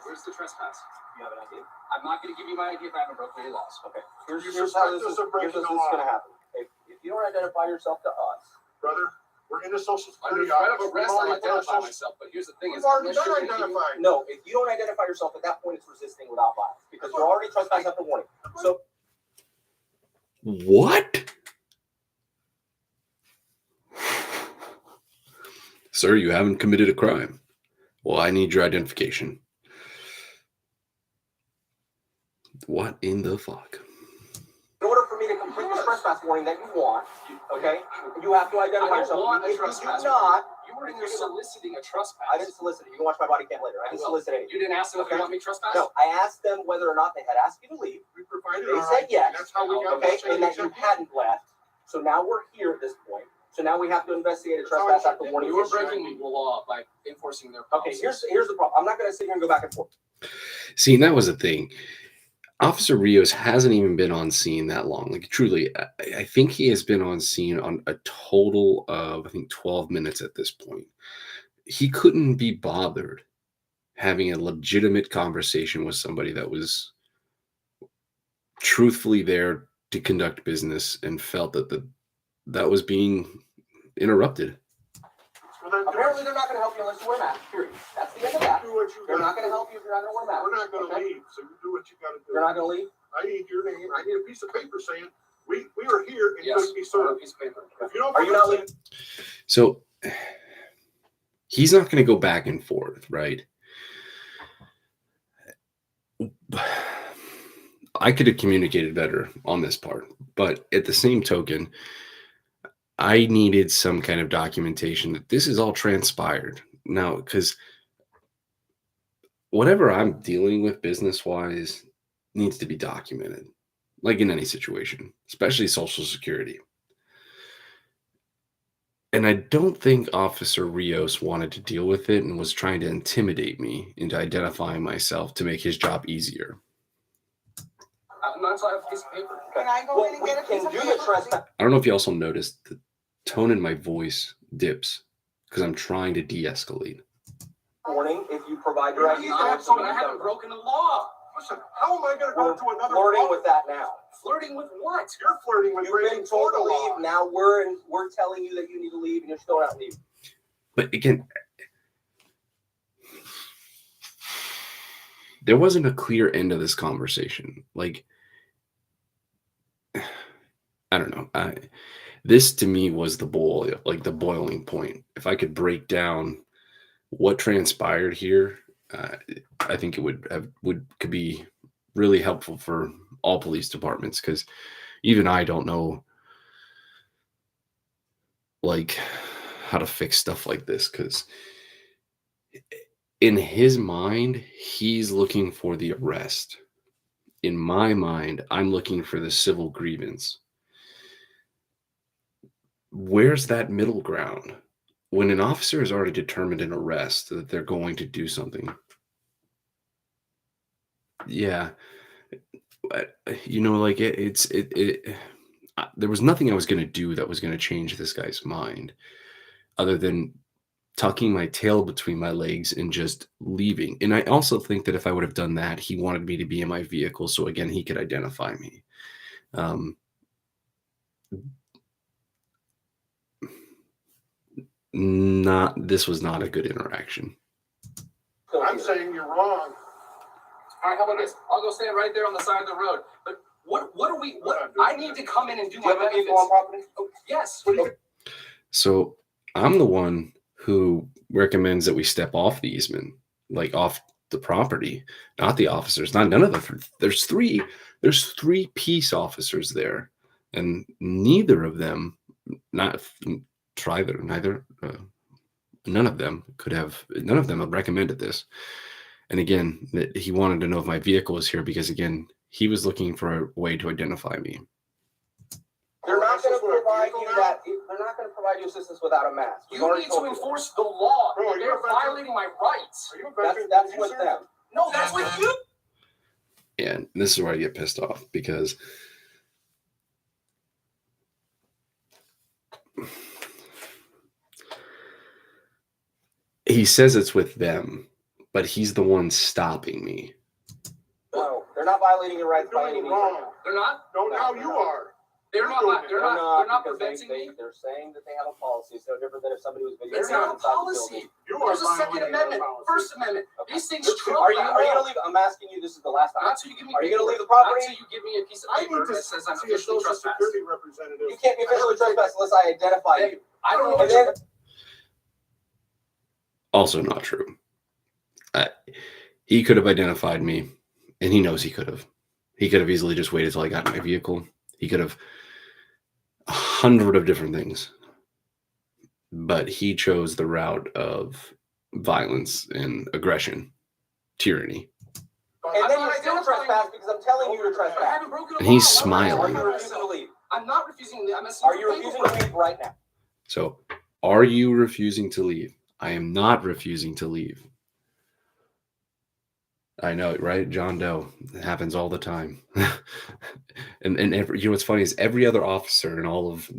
Where's the trespass? You have an idea? I'm not gonna give you my idea if I haven't broken any laws. Okay. Here's how this is going to happen. If you don't identify yourself to us, Brother, we're in the social Under security threat of office. arrest, I'll identify myself, but here's the thing. We've already done identifying. no, if you don't identify yourself at that point, it's resisting without violence because you're already trespassing after warning. So What? Sir, you haven't committed a crime. Well, I need your identification. What in the fuck? in order for me to complete the trespass warning that you want, okay, you have to identify I don't yourself. want a If you trespass do not, You were in there soliciting a trespass. I didn't solicit it. You can watch my body cam later. I didn't solicit anything. You didn't ask them if they want me trespassed? No, I asked them whether or not they had asked you to leave. We provided They our said ID. yes. That's how we got Okay, the and that you hadn't left. So now we're here at this point. So now we have to investigate a trespass after warning. You were breaking the law by enforcing their Okay, policies. here's the problem. I'm not going to sit here and go back and forth. See, and that was the thing. Officer Rios hasn't even been on scene that long. Like, truly, I think he has been on scene on a total of, 12 minutes at this point. He couldn't be bothered having a legitimate conversation with somebody that was truthfully there to conduct business and felt that was being interrupted. Apparently, they're not going to help you unless you wear a mask. Period. That's the end of that. Do what you They're not got. going to help you if you're not going to wear a mask. We're not gonna Okay? leave, so you do what you gotta do. You're not going to leave. I need your name, I need a piece of paper saying, we are here and Yes, could be on a served. piece of paper. If you don't. Are you not leaving? So he's not going to go back and forth, right? I could have communicated better on this part, but at the same token, I needed some kind of documentation that this is all transpired now, because whatever I'm dealing with business wise needs to be documented, like in any situation, especially Social Security. And I don't think Officer Rios wanted to deal with it and was trying to intimidate me into identifying myself to make his job easier. Not until I have a piece of paper. Can I go Well, in and we get a piece can of do paper? the trespass. I don't know if you also noticed the tone in my voice dips because I'm trying to de-escalate. Warning if you provide your ID. I haven't broken the law. Listen, how am I gonna go We're to another? flirting law? with that now. Flirting with what? You're flirting with You've been breaking told Florida to law. leave. Now we're telling you that you need to leave, and you're still not leaving. But again, there wasn't a clear end of this conversation. Like, I don't know. This to me was the boiling point. If I could break down what transpired here, I think it could be really helpful for all police departments, because even I don't know like how to fix stuff like this, because in his mind he's looking for the arrest. In my mind, I'm looking for the civil grievance. Where's that middle ground? When an officer has already determined an arrest, that they're going to do something. Yeah. Like there was nothing I was going to do that was going to change this guy's mind, other than tucking my tail between my legs and just leaving. And I also think that if I would have done that, he wanted me to be in my vehicle, so again, he could identify me. This was not a good interaction. I'm saying you're wrong. All right, how about this? I'll go stand right there on the side of the road. But I need to come in and do my benefits. Oh, yes. So I'm the one who recommends that we step off the easement, like off the property, not the officers. None of them. There's three peace officers there, and neither of them, none of them have recommended this. And again, he wanted to know if my vehicle was here, because again, he was looking for a way to identify me. They're not going to provide you that. They're not going to provide you assistance without a mask. You need to enforce the law. Bro, They're violating my rights. That's with them. No, that's with you. And this is where I get pissed off, because he says it's with them, but he's the one stopping me. No, they're not violating your rights by any means. They're not. No, now you are. They're not preventing me. They're saying that they have a policy. It's no different than if somebody was videoing It's not a inside the policy. building. You are There's a Second violating Amendment, the policy. First Amendment. Okay. These things trump Are you that. going to leave? I'm asking you. This is the last time. Not till you give me. Are you going to leave the Not property? till you give me a piece of I paper need to that says I'm see a officially social trespassed. security representative. You can't be officially trespassed unless I identify you. I don't know And what then, Also not true. He could have identified me, and he knows he could have. He could have easily just waited till I got in my vehicle. He could have 100 of different things, but he chose the route of violence and aggression, tyranny. and then you're still trespassed because I'm telling you to I trespass. haven't broken a And he's law. smiling. Are you refusing to leave? I'm not refusing to leave. I'm Are you refusing to leave right now? So, are you refusing to leave? I am not refusing to leave. I know, right? John Doe. It happens all the time. and what's funny is every other officer in all of,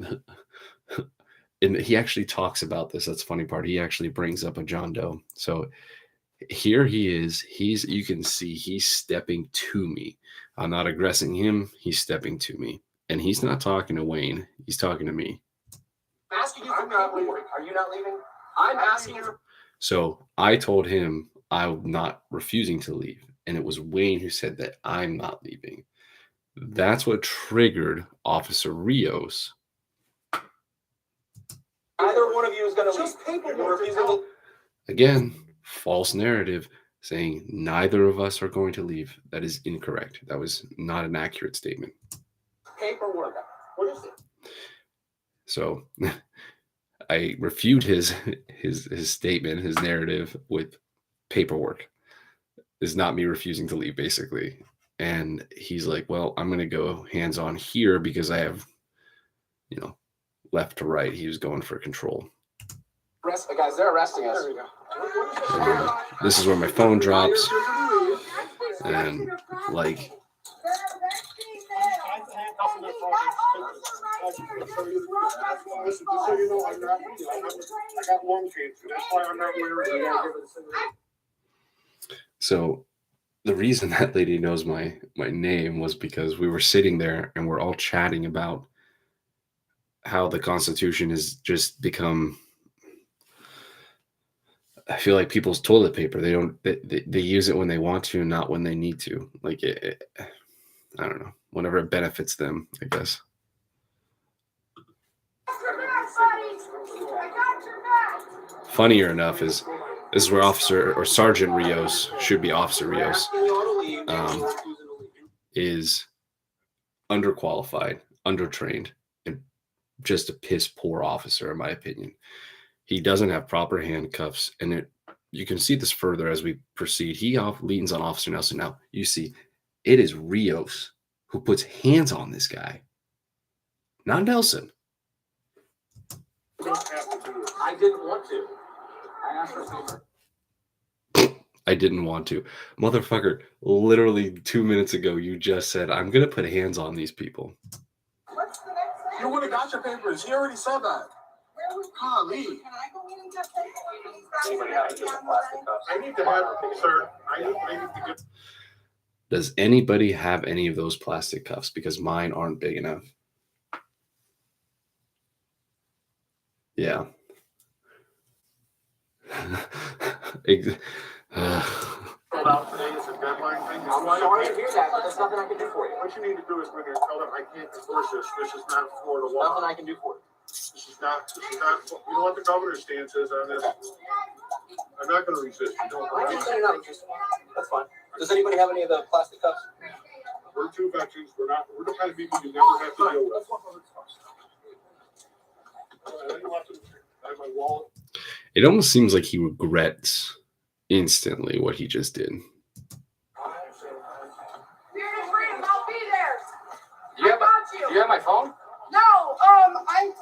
and he actually talks about this. That's the funny part. He actually brings up a John Doe. So here he is. You can see he's stepping to me. I'm not aggressing him. He's stepping to me. And he's not talking to Wayne. He's talking to me. I'm asking you for I'm not leaving. paperwork. Are you not leaving? I'm asking you. So I told him I'm not refusing to leave. And it was Wayne who said that I'm not leaving. That's what triggered Officer Rioz. Either one of you is going to leave. Just paperwork. You're refusing to. Again, false narrative saying neither of us are going to leave. That is incorrect. That was not an accurate statement. Paperwork. What is it? So I refute his statement, his narrative with paperwork. Is not me refusing to leave, basically. And he's like, well, I'm going to go hands-on here because I have, left to right. He was going for control. Guys, they're arresting us. This is where my phone drops. And, like, Listen, just so you know, I'm not, I got lung cancer. That's why I'm not wearing it. So the reason that lady knows my name was because we were sitting there and we're all chatting about how the Constitution has just become, I feel like people's toilet paper. They use it when they want to, not when they need to. Like I don't know, whenever it benefits them, I guess. Funnier enough is This is where Officer or Sergeant Rios, should be Officer Rios, is underqualified, undertrained, and just a piss poor officer, in my opinion. He doesn't have proper handcuffs, and you can see this further as we proceed. He leans on Officer Nelson. Now, you see, it is Rios who puts hands on this guy, not Nelson. I didn't want to. I asked for a favor. I didn't want to. Motherfucker, literally 2 minutes ago, you just said, I'm going to put hands on these people. What's the next thing? You would have got your papers. He already said that. Where was? Golly. Can I go in and get papers? Anybody have any plastic cups? I need to have, sir, I need to get. Does anybody have any of those plastic cuffs? Because mine aren't big enough. Yeah. Filled out today is a deadline thing. I'm sorry to hear that, but there's nothing I can do for you. What you need to do is when you tell them I can't enforce this, this is not Florida law. Nothing I can do for you. This is not, you know what the governor's stance is on this? I'm not gonna resist, you don't. I can set it up. That's fine. Does anybody have any of the plastic cups? We're two veterans, we're the kind of people you never have to deal with. I have my wallet. It almost seems like he regrets instantly what he just did. Beard and freedom, I'll be there. Do you have I got you. Do you have my phone? No, I'm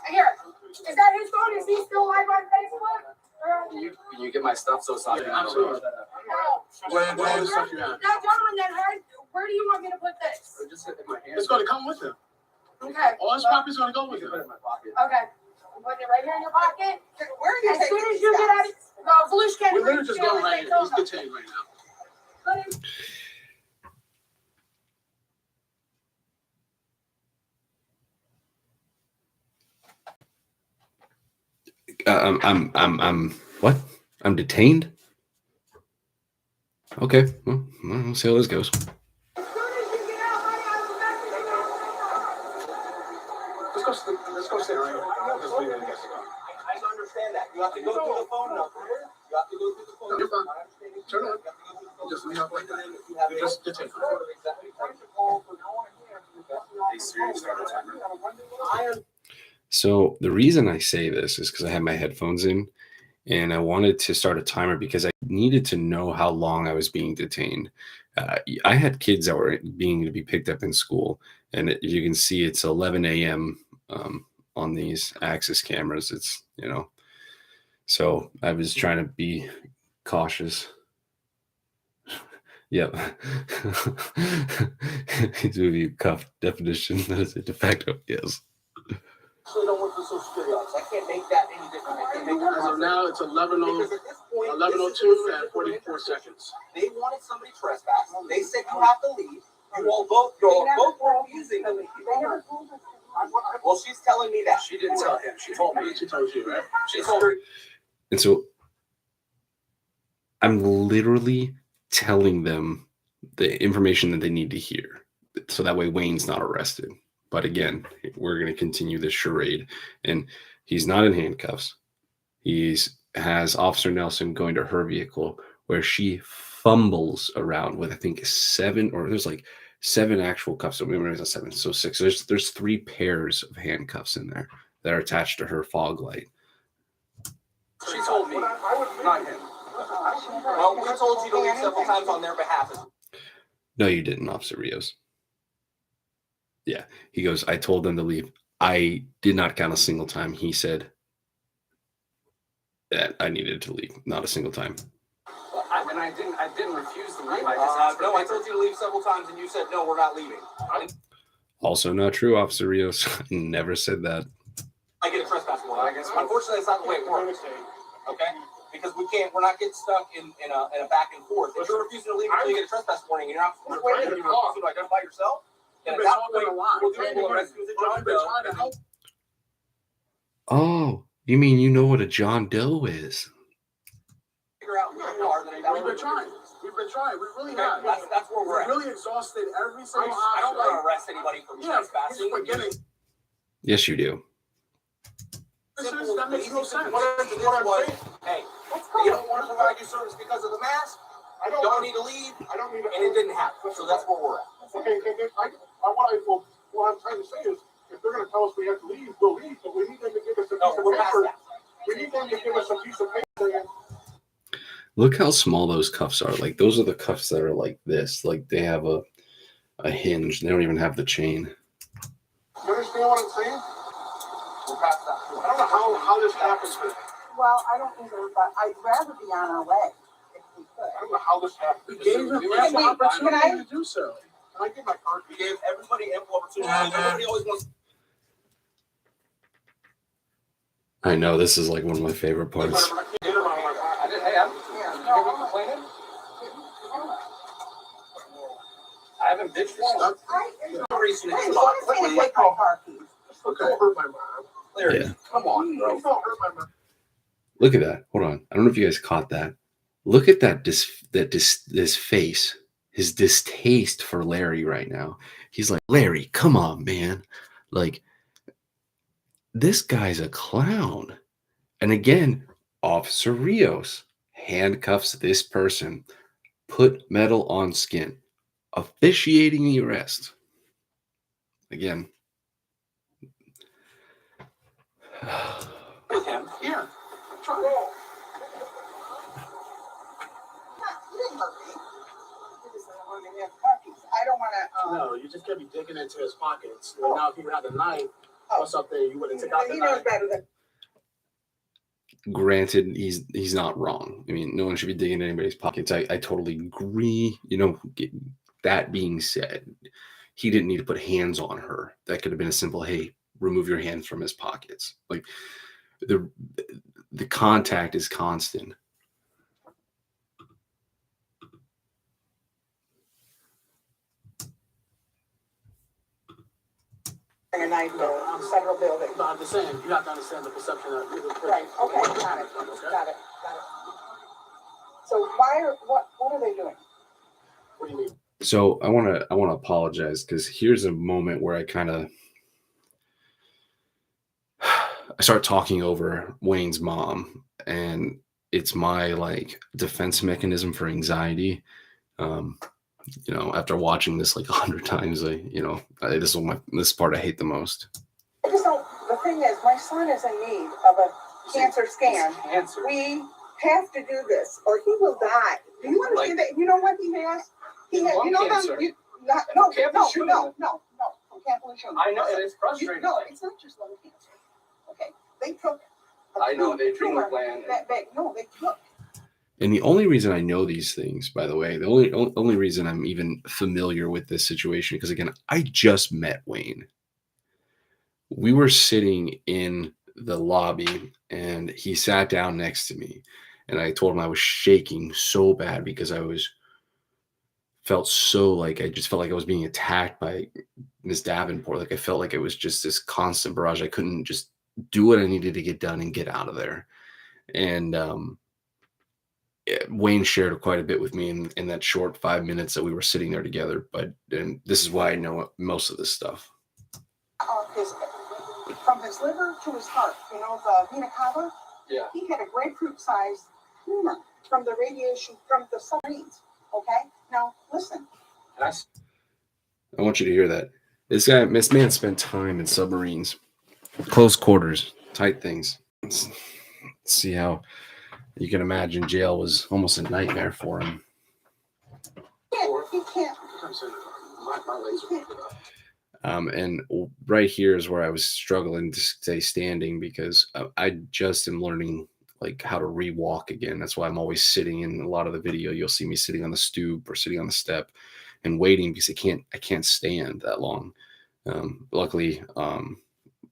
here. Is that his phone? Is he still live on Facebook? Can you get my stuff so it's not? Yeah, absolutely. No. What other stuff you have? That gentleman that has, where do you want me to put this? Just hit my hand. It's gonna come with him. Okay. All his property's gonna go with him. Put it in my pocket. Okay. I'm putting it right here in your pocket. Where are you As soon taking as you these get guys? out of, Volusia County. We're literally just going right here. He's detained right now. Let him. I'm what? I'm detained? Okay, well, we'll see how this goes. As soon as you get out, honey, Let's go sit right here. I understand that. You have to go through the phone number. You have to go through the phone You're number. fine. Turn on. Just leave out right there. You Just detain. So the reason I say this is because I had my headphones in and I wanted to start a timer because I needed to know how long I was being detained. I had kids that were being to be picked up in school, and you can see it's 11 a.m. On these Axis cameras. It's, so I was trying to be cautious. Yep. It's really cuff definition. That is a de facto, yes. Actually don't work for Social Security office. I can't make that any different. I can't make that As of now, it's 11:02 because at this point, 11:02 and 44 seconds. They wanted somebody trespassed. They said you have to leave. You all both were refusing to leave. Well, she's telling me that. She didn't tell him. She told me. She told you, right? She told her. And so I'm literally telling them the information that they need to hear. So that way Wayne's not arrested. But again, we're going to continue this charade. And he's not in handcuffs. He has Officer Nelson going to her vehicle where she fumbles around with, I think, 7, or there's like 7 actual cuffs. So maybe it's not 7, so 6. There's 3 pairs of handcuffs in there that are attached to her fog light. She told me, not him. Well, we told you to leave several times on their behalf. No, you didn't, Officer Rios. Yeah, he goes, I told them to leave. I did not count a single time. He said that I needed to leave, not a single time. I didn't refuse to leave. I just asked No, I told you to leave several times, and you said no, we're not leaving. Also not true, Officer Rios. I never said that. I get a trespass warning. I guess unfortunately that's not the way it works. Okay, because we're not getting stuck in a back and forth. If you're refusing to leave until you get a trespass warning, and you're not waiting, and you're refusing to identify yourself, then at that point we'll do a arrest you as a John Doe. Oh, you mean you know what a John Doe is? Figure out who you are. Then We've been trying. We've been trying. We really Okay, have. that's where we're We're at. really exhausted every single option. I don't want to arrest anybody for Yeah, trespassing. we're getting. Yes, you do. That makes no sense. What I'm saying, hey, Let's you go. don't want to provide your service because of the mask, I don't need to leave, I don't need and it didn't happen, so that's where we're at. Okay, what I'm trying to say is, if they're gonna tell us we have to leave, we'll leave, but we need them to give us a No, piece of we're past paper. that. We need them to give us a piece of paper saying, Look how small those cuffs are. Like those are the cuffs that are like this. Like they have a hinge. They don't even have the chain. you understand what I'm saying? We're past that. I don't know how this happens, but Well, I don't either, but I'd rather be on our way if we could. I don't know how this happens. We gave them Wait, ample can I- opportunity to do so. Can I get my card? We gave everybody ample opportunity. Everybody always wants. I know this is like one of my favorite parts. I didn't, hey, I'm, Yeah, you no, ever complaining? I haven't bitched once. No reason to Hey, do someone's gonna take my car keys. Okay. Don't hurt my mom. Larry, Yeah. come on, bro. Please don't hurt my mom. Look at that. Hold on. I don't know if you guys caught that. Look at that this face. His distaste for Larry right now. He's like, Larry, come on, man. Like, this guy's a clown. And again, Officer Rios handcuffs this person, put metal on skin, officiating the arrest. Again. With him. Here, try You didn't hurt me. You just didn't want me to have car keys. I don't wanna, No, you just kept me digging into his pockets. And now if you had a knife, what's up there, you would have taken out the he knows knife. better than. Granted, he's not wrong. I mean, no one should be digging in anybody's pockets. I totally agree. You know, that being said, he didn't need to put hands on her. That could have been a simple, hey, remove your hands from his pockets. Like the contact is constant. A knife on several buildings. No, I'm just saying, you have to understand the perception that we were. Right, okay, got it, got it. So what are they doing? What do you mean? So I want to apologize because here's a moment where I start talking over Wayne's mom, and it's my like defense mechanism for anxiety. You know, after watching this like 100 times, this part I hate the most. I just don't, the thing is, my son is in need of a cancer scan. Cancer. We have to do this or he will die. Do you understand that? You know what he has? He has, Lung you know cancer. No, from Catholic Shooting. I know, and it's frustrating. No, it's not just lung cancer. Okay, they took. I know, they treatment plan. They took. And the only reason I know these things, by the way, the only reason I'm even familiar with this situation, because again, I just met Wayne. We were sitting in the lobby and he sat down next to me, and I told him I was shaking so bad because I felt like I was being attacked by Miss Davenport. Like I felt like it was just this constant barrage. I couldn't just do what I needed to get done and get out of there. And Wayne shared quite a bit with me in that short 5 minutes that we were sitting there together. And this is why I know most of this stuff. From his liver to his heart, you know, the vena cava? Yeah. He had a grapefruit-sized tumor from the radiation from the submarines. Okay? Now, listen. I want you to hear that. This man spent time in submarines, close quarters, tight things. Let's see how you can imagine jail was almost a nightmare for him. He can't. And right here is where I was struggling to stay standing because I just am learning like how to re-walk again. That's why I'm always sitting in a lot of the video. You'll see me sitting on the stoop or sitting on the step and waiting because I can't stand that long. Luckily,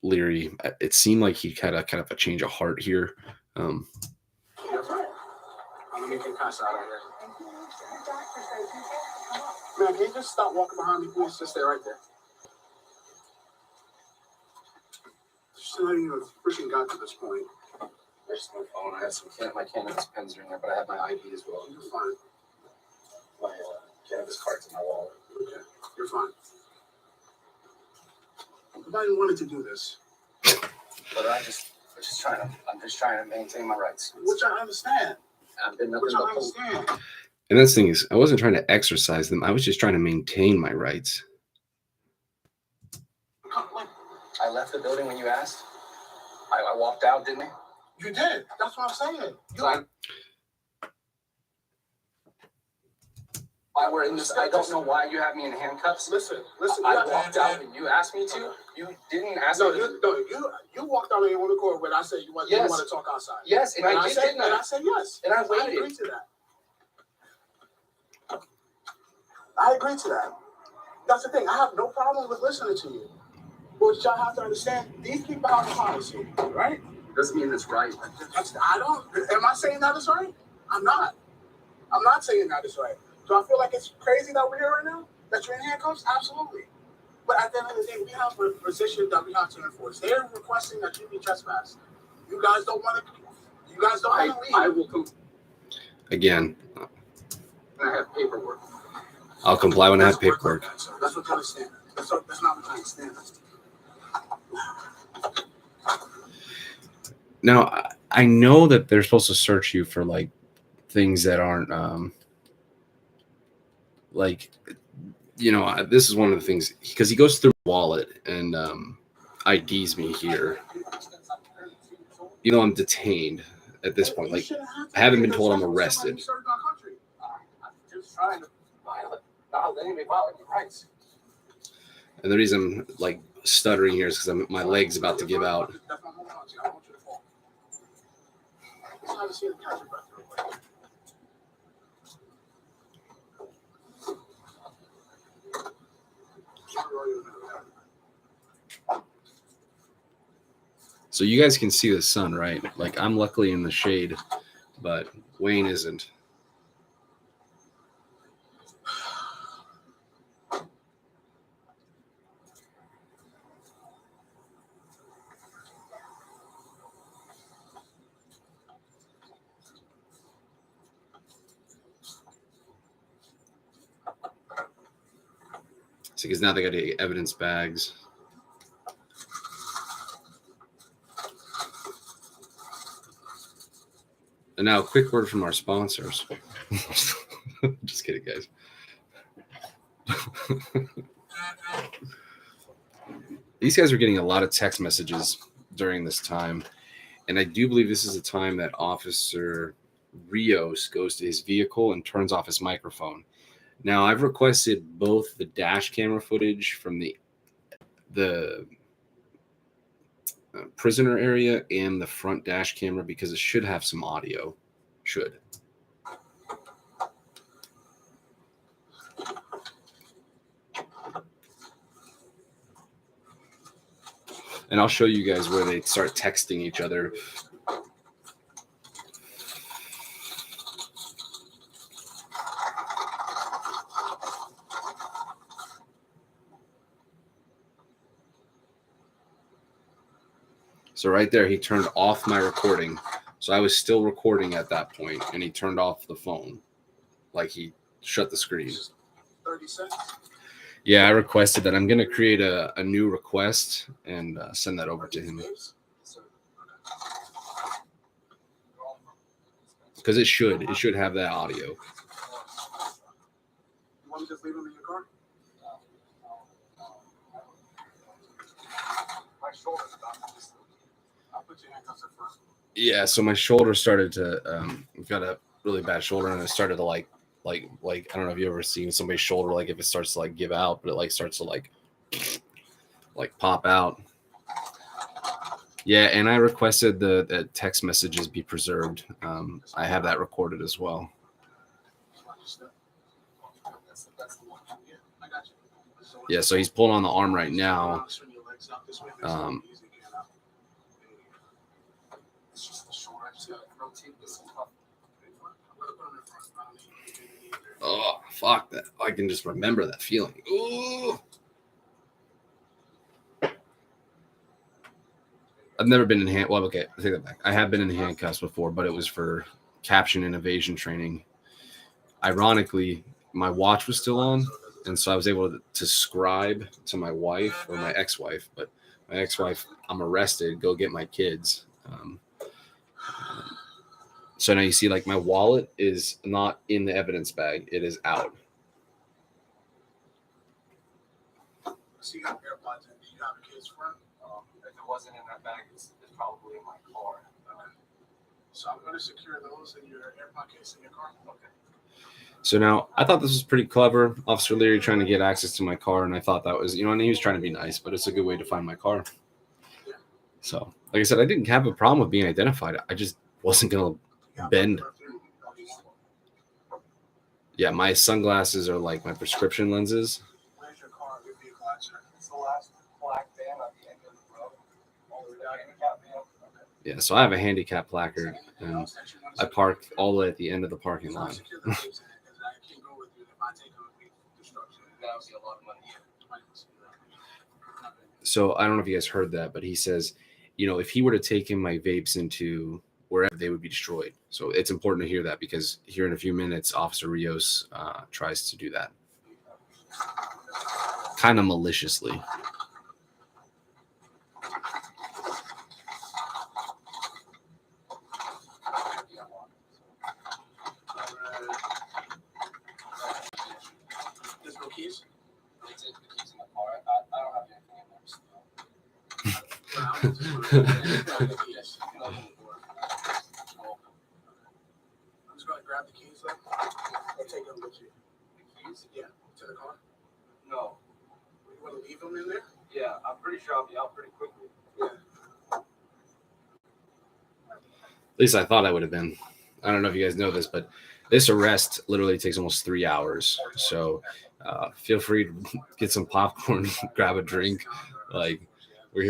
Leary, it seemed like he had kind of a change of heart here. Let me get Casa out of here. Man, can you just stop walking behind me, please? Just stay right there. Just not even freaking got to this point. I just my phone. I have my cannabis pens are in there, but I have my ID as well. You're fine. My cannabis cards in my wallet. Okay, you're fine. If I didn't wanted to do this. But I just I'm just trying to maintain my rights. Which I understand. I've been nothing Which I but understand. And that's the thing is, I wasn't trying to exercise them. I was just trying to maintain my rights. Like, I left the building when you asked. I walked out, didn't I? you did. That's what I'm saying. So why we're in this? I don't know why you have me in handcuffs. Listen. I walked out when you asked me to. You didn't ask No, me. you walked out on your own accord when I said you want to talk outside. Yes, and I did, didn't And I? I said yes. And I I waited. agree to that. I agree to that. That's the thing. I have no problem with listening to you. But y'all have to understand, these people have a policy, right? Doesn't mean it's right. Am I saying that is right? I'm not. I'm not saying that is right. Do I feel like it's crazy that we're here right now? That you're in handcuffs? Absolutely. But at the end of the day, we have a position that we have to enforce. They're requesting that you be trespassed. You guys don't want to leave. I will come. Again, I have paperwork. I'll comply when I have paperwork. That's what you understand. That's not what you understand. Now, I know that they're supposed to search you for like things that aren't like, you know, this is one of the things, because he goes through my wallet and IDs me here. You know, I'm detained at this point. Like, I haven't been told I'm arrested. I'm just trying to let anybody violate your rights. And the reason I'm like stuttering here is because my leg's about to give out. So you guys can see the sun, right? Like, I'm luckily in the shade, but Wayne isn't. So, because now they got to get evidence bags. And now, a quick word from our sponsors. Just kidding, guys. These guys are getting a lot of text messages during this time. And I do believe this is the time that Officer Rioz goes to his vehicle and turns off his microphone. Now, I've requested both the dash camera footage from the prisoner area and the front dash camera because it should have some audio. Should. And I'll show you guys where they start texting each other. So right there, he turned off my recording. So I was still recording at that point, and he turned off the phone. Like, he shut the screen. 30 seconds. Yeah, I requested that. I'm going to create a new request and send that over to him. Because it should have that audio. You want me to just leave him in your car? My shoulder's about to. I'll put your handcuffs at first. Yeah, so my shoulder started to I've got a really bad shoulder, and it started to like I don't know if you ever seen somebody's shoulder, like if it starts to like give out, but it like starts to like pop out. Yeah, and I requested the text messages be preserved. I have that recorded as well. Yeah, so he's pulling on the arm right now. Oh, fuck that. I can just remember that feeling. Ooh. I've never been in well, okay, I take that back. I have been in handcuffs before, but it was for caption and evasion training. Ironically, my watch was still on, and so I was able to scribe to my wife or my ex-wife, but my ex-wife, I'm arrested, go get my kids. So now you see, like, my wallet is not in the evidence bag; it is out. So you have AirPods in. Do you have a case front? If it wasn't in that bag, it's probably in my car. So I'm going to secure those in your AirPod case in your car. Okay. So now I thought this was pretty clever. Officer Leary trying to get access to my car, and I thought that was, and he was trying to be nice, but it's a good way to find my car. So, like I said, I didn't have a problem with being identified. I just wasn't going to bend. Yeah, my sunglasses are like my prescription lenses. Where's your car? Your vehicle accident? It's the last black van at the end of the road. All the way down handicap van. Okay. Yeah, so I have a handicap placard, and I parked all the way at the end of the parking lot. So I don't know if you guys heard that, but he says, if he were to take in my vapes into wherever, they would be destroyed. So it's important to hear that, because here in a few minutes, Officer Rioz tries to do that. Kind of maliciously. There's no keys? It's in the keys in the car. I don't have anything in there still. I'm just going to grab the keys then, or take them with you. The keys? Yeah, to the car. No. You want to leave them in there? Yeah, I'm pretty sure I'll be out pretty quickly. Yeah. At least I thought I would have been. I don't know if you guys know this, but this arrest literally takes almost 3 hours. So feel free to get some popcorn, grab a drink. Like, we're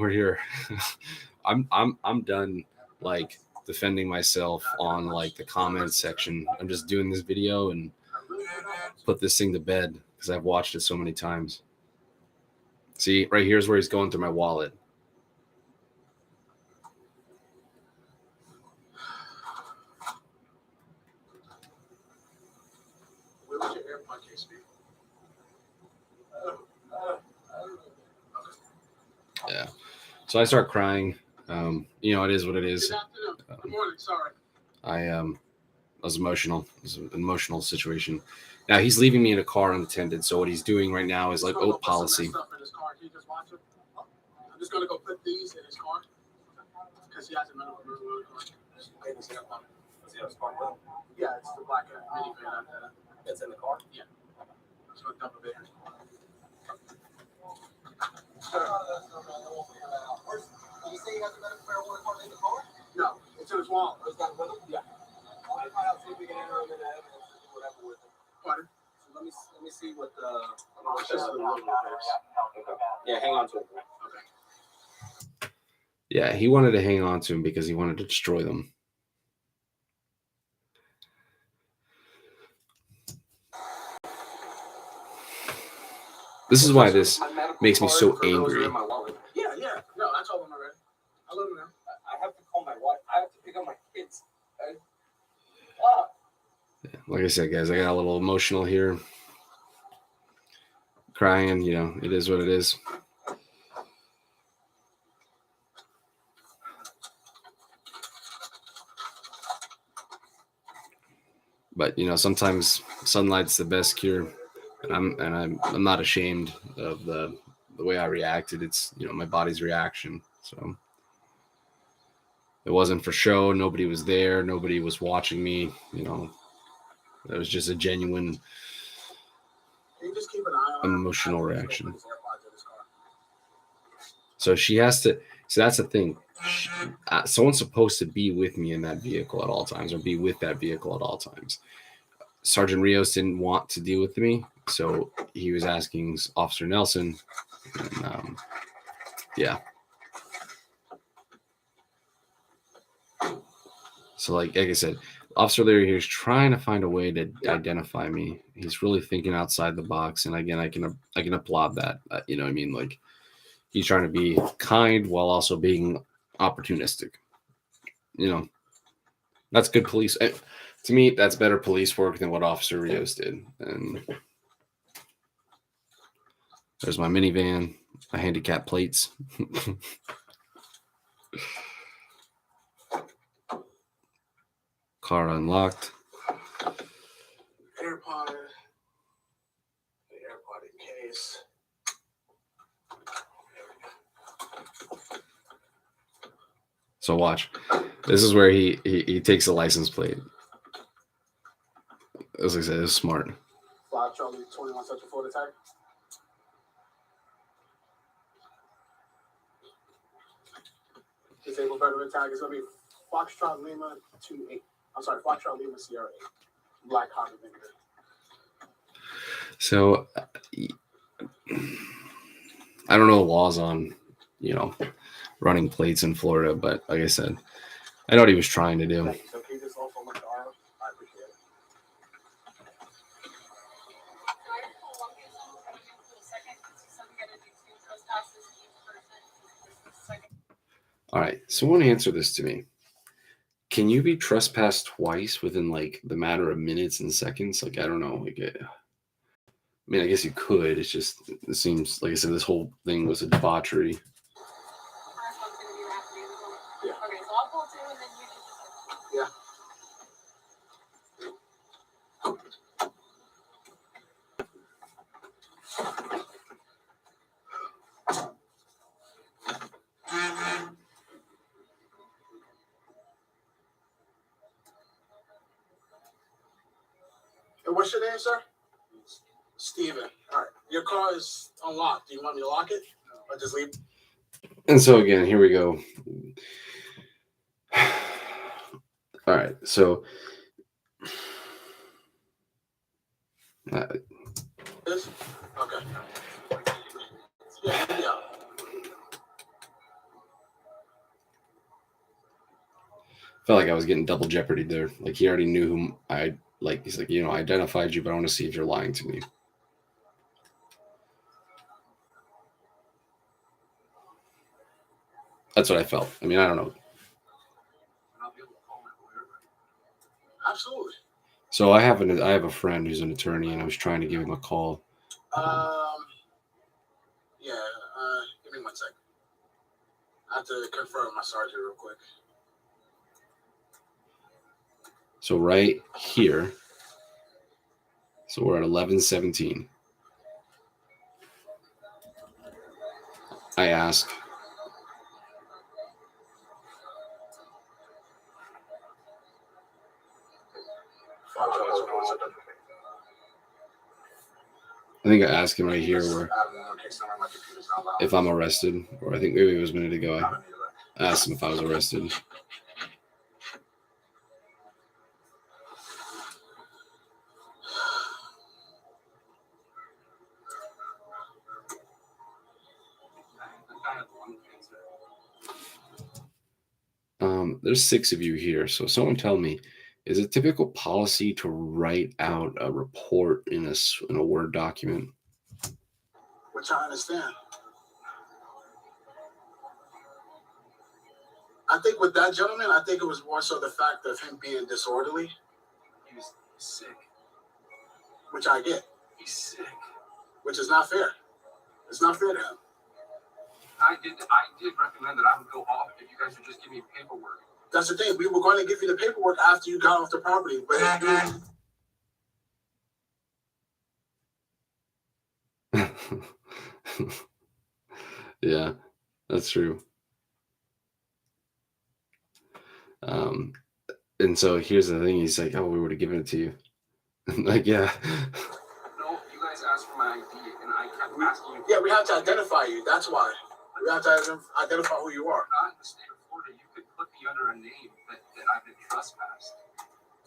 here. I'm done, like, defending myself on, like, the comments section. I'm just doing this video and put this thing to bed because I've watched it so many times. See, right here's where he's going through my wallet. Where would your AirPod case be? Yeah. So I start crying. It is what it is. Good afternoon. Good morning. Sorry. I was emotional. It was an emotional situation. Now he's leaving me in a car unattended. So what he's doing right now is like, policy. Stuff in his car. Can you just watch it? I'm just gonna go put these in his car because he has a medical marijuana car. Does he have his car with him? Yeah, it's the black minivan. It's in the car? Yeah. Just gonna dump it in. Did you say he has a medical marijuana card in the car? No, it's in his wallet. He's got it with him? Yeah. I want to find out, see if we can enter him into evidence and do whatever with him. Pardon? So let me see what This is the little bit. Yeah, hang on to it. Okay. Yeah, he wanted to hang on to him because he wanted to destroy them. This is why this makes me so angry. Yeah. No, I told him already. I let him know. I have to call my wife. I have to pick up my kids. Like I said, guys, I got a little emotional here. Crying, it is what it is. But sometimes sunlight's the best cure, and I'm not ashamed of the way I reacted. It's my body's reaction. So it wasn't for show. Nobody was there. Nobody was watching me. It was just a genuine Just keep an eye on emotional reaction. So she has to. So that's the thing. Someone's supposed to be with me in that vehicle at all times, or be with that vehicle at all times. Sergeant Rioz didn't want to deal with me, so he was asking Officer Nelson. And, yeah. So, like I said, Officer Leary here is trying to find a way to identify me. He's really thinking outside the box, and again, I can applaud that. You know what I mean? Like, he's trying to be kind while also being opportunistic. That's good police. To me, that's better police work than what Officer Rioz did. And there's my minivan, my handicap plates. Car unlocked. AirPod. The AirPod in case. So watch. This is where he takes the license plate. As I said, it's smart. Fly Charlie 21 Central Florida tag. Disabled veteran tag is going to be Foxtrot Lima 28. I'm sorry, Foxtrot Lima Sierra 8. Black Honda Vineyard. So I don't know the laws on, running plates in Florida, but like I said, I know what he was trying to do. So can you just also look at ours? I appreciate it. All right, so I want to answer this to me. Can you be trespassed twice within like the matter of minutes and seconds? Like, I don't know. I guess you could. It seems, like I said, this whole thing was a debauchery. Yeah. Okay, so I'll pull two and then you can just. Yeah. And what's your name, sir? Steven. All right. Your car is unlocked. Do you want me to lock it? Or just leave? And so again, here we go. All right, so This? Okay. Yeah. felt like I was getting double jeopardy there. Like he already knew whom I like. He's like, I identified you, but I want to see if you're lying to me. That's what I felt. I mean, I don't know. Absolutely. So I have a friend who's an attorney, and I was trying to give him a call. Yeah. Give me 1 second. I have to confirm my sergeant real quick. So right here. So we're at 11:17. I ask. I think I asked him right here where if I'm arrested, or I think maybe it was a minute ago. I asked him if I was arrested. There's 6 of you here, so someone tell me, is it typical policy to write out a report in a Word document? Which I understand. I think with that gentleman, I think it was more so the fact of him being disorderly. He was sick. Which I get. He's sick. Which is not fair. It's not fair to him. I did recommend that I would go off if you guys would just give me paperwork. That's the thing. We were going to give you the paperwork after you got off the property, but yeah, that's true. And so here's the thing. He's like, oh, we would have given it to you. Like, yeah. No, you guys asked for my ID, and I kept asking you. yeah, we have to identify you. That's why. We have to identify who you are. Not in the state of Florida. You could put me under a name that I've been trespassed.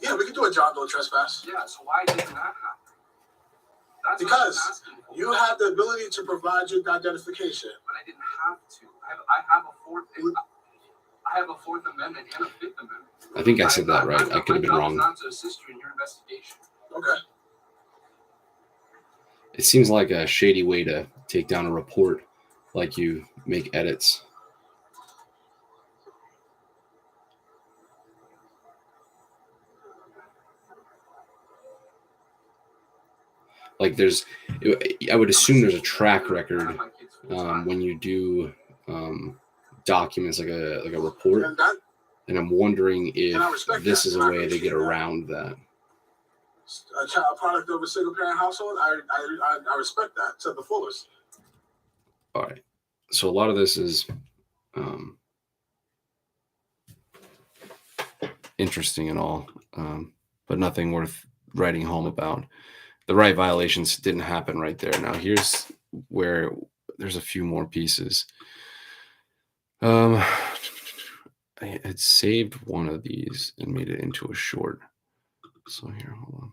Yeah, we can do a John Doe trespass. Yeah, so why didn't that happen? That's Because what I'm asking for. you have the ability to provide your identification. But I didn't have to. I have a Fourth Amendment and a Fifth Amendment. I think I said that right. I could have been wrong. My job is not to assist you in your investigation. Okay. It seems like a shady way to take down a report, like you make edits. Like I would assume there's a track record when you do documents like a report. And that And I'm wondering if And I respect this that, is a and I way to appreciate get that. around that. A child product of a single parent household, I respect that to the fullest. All right. So a lot of this is interesting and all, but nothing worth writing home about. The right violations didn't happen right there. Now here's where there's a few more pieces. I had saved one of these and made it into a short. So here, hold on.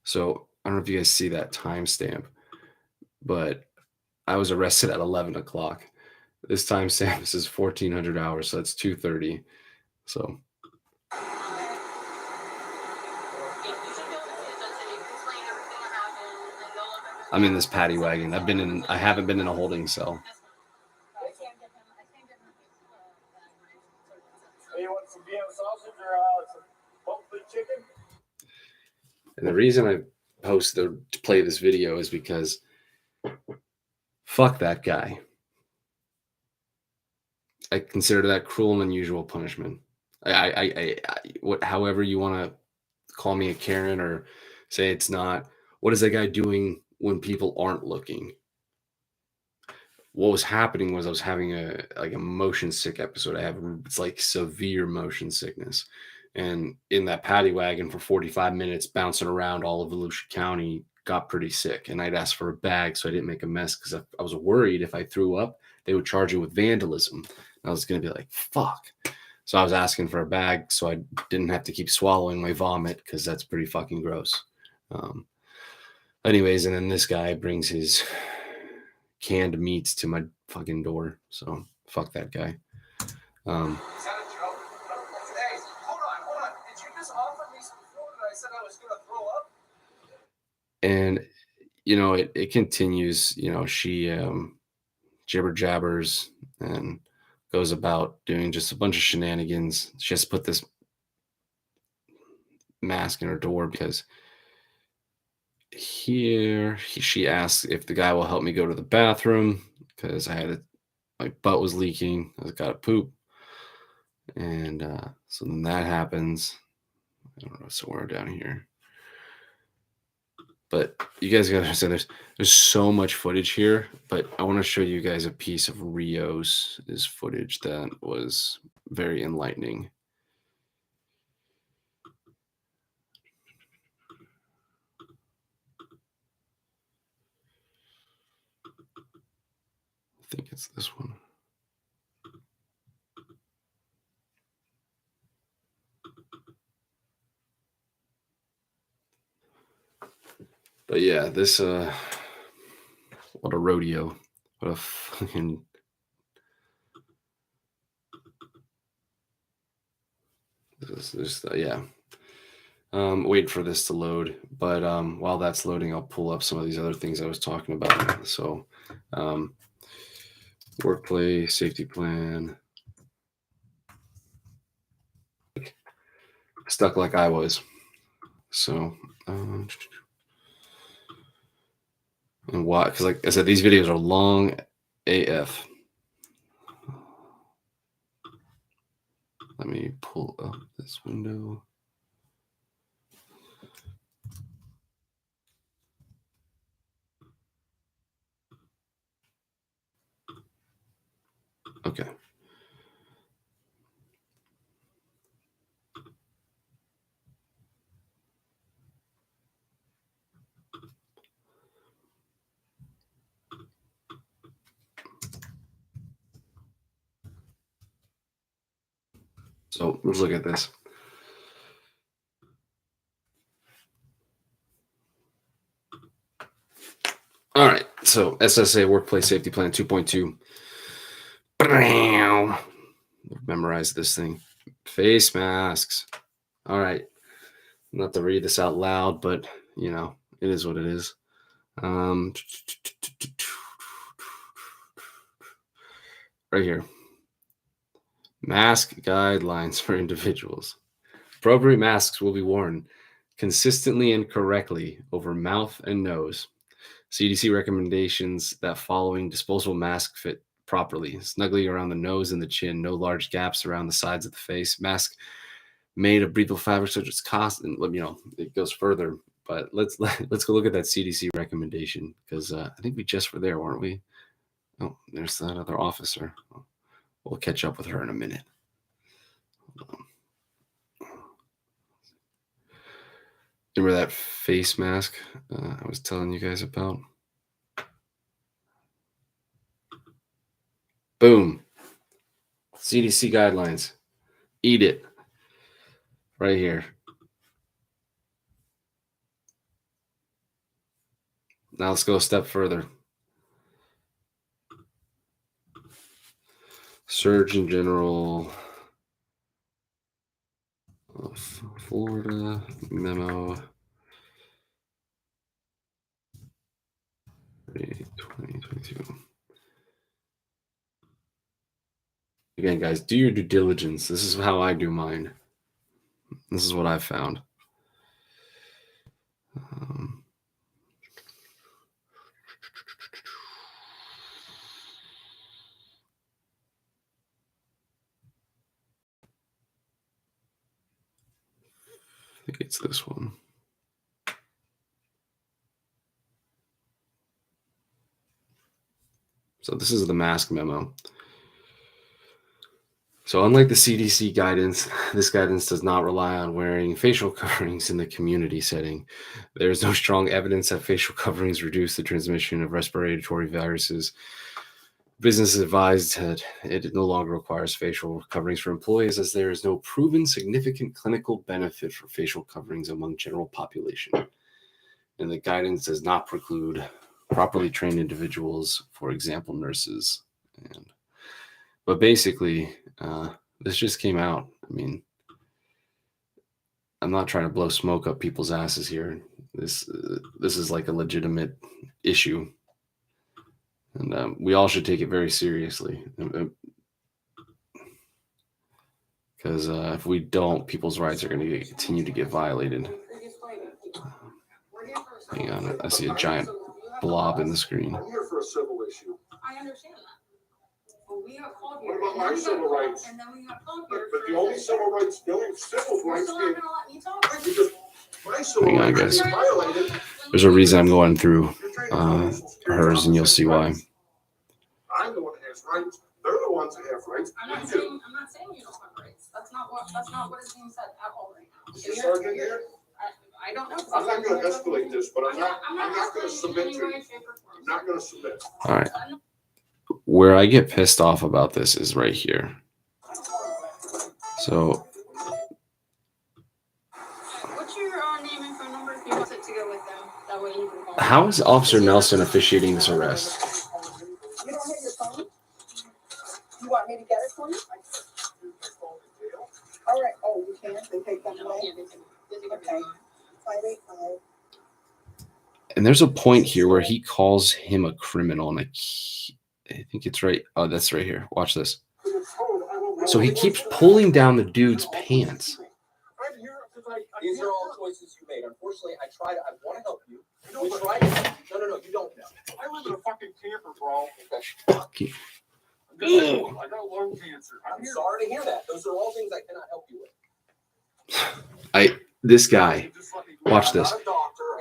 So I don't know if you guys see that timestamp, but I was arrested at 11 o'clock. This timestamp is 1400 hours, so that's 2:30. So I'm in this paddy wagon. I haven't been in a holding cell. You want some VM sausage or some hopefully chicken? And the reason I play this video is because fuck that guy. I consider that cruel and unusual punishment. However you want to call me a Karen or say it's not. What is that guy doing when people aren't looking? What was happening was I was having a motion sick episode. It's like severe motion sickness. And in that paddy wagon for 45 minutes, bouncing around all of Volusia County, got pretty sick. And I'd asked for a bag so I didn't make a mess because I was worried if I threw up, they would charge me with vandalism. I was going to be like, fuck. So I was asking for a bag so I didn't have to keep swallowing my vomit because that's pretty fucking gross. Anyways, and then this guy brings his canned meats to my fucking door. So fuck that guy. Is that a joke? Hey, hold on. Did you just offer me some food and I said I was going to throw up? And, it continues, she jibber jabbers and goes about doing just a bunch of shenanigans. She has to put this mask in her door because she asks if the guy will help me go to the bathroom because my butt was leaking. I got to poop. And so then that happens. I don't know, somewhere down here. But you guys gotta understand there's so much footage here, but I want to show you guys a piece of Rioz's footage that was very enlightening. I think it's this one. But yeah, this what a rodeo. What a fucking yeah. Wait for this to load, but while that's loading, I'll pull up some of these other things I was talking about. So workplace safety plan. Stuck like I was. So and why? Because like I said, these videos are long AF. Let me pull up this window. Okay. So let's look at this. All right. So SSA Workplace Safety Plan 2.2. Memorize this thing. Face masks. All right. Not to read this out loud, but it is what it is. right here. Mask guidelines for individuals. Appropriate masks will be worn consistently and correctly over mouth and nose. CDC recommendations that following disposable mask fit properly, snugly around the nose and the chin, no large gaps around the sides of the face. Mask made of breathable fabric such as cotton. And it goes further, but let's go look at that CDC recommendation, because I think we just were there, weren't we? Oh, there's that other officer. We'll catch up with her in a minute. Remember that face mask I was telling you guys about? Boom. CDC guidelines. Eat it. Right here. Now let's go a step further. Surgeon General of Florida memo 2022. Again, guys, do your due diligence. This is how I do mine. This is what I've found. I think it's this one. So this is the mask memo. So unlike the CDC guidance, this guidance does not rely on wearing facial coverings in the community setting. There is no strong evidence that facial coverings reduce the transmission of respiratory viruses. Business advised that it no longer requires facial coverings for employees, as there is no proven significant clinical benefit for facial coverings among general population. And the guidance does not preclude properly trained individuals, for example, nurses. But basically, this just came out. I mean, I'm not trying to blow smoke up people's asses here. This is like a legitimate issue. And we all should take it very seriously. Because if we don't, people's rights are going to continue to get violated. Hang on, I see a giant blob in the screen. I'm here for a civil issue. I understand that. But we got called here. What about my civil rights? And then we got called here. But the only civil rights, the only civil You're rights still being, not gonna let me talk. because my civil Hang on, rights guys. being violated. There's a reason I'm going through You're trying to tell me Social Security hers, and you'll see why. rights. I'm the one that has rights. They're the ones that have rights. I'm not We saying do. you don't have rights. That's not what is being said at all right now. Is your sergeant here? I don't know. I'm not gonna escalate this, but I'm not gonna escalating submit in to any way, it. shape, or form. I'm not gonna submit. All right. Where I get pissed off about this is right here. So What's your name and phone number if you want it to go with them? That way you can call. how is Officer Nelson officiating this arrest? You don't have your phone? You want me to get it for you? All right, oh, you can't, they take them away? Okay. 585. And there's a point here where he calls him a criminal, and I think it's right. Oh, that's right here. Watch this. So he keeps pulling down the dude's pants. I'm here because These are all choices you made. Unfortunately, I want to help you. We tried to help you. No, you don't know. I live in a fucking camper, bro. Fuck you. I got lung cancer. I'm sorry to hear that. Those are all things I cannot help you with. This guy, watch this.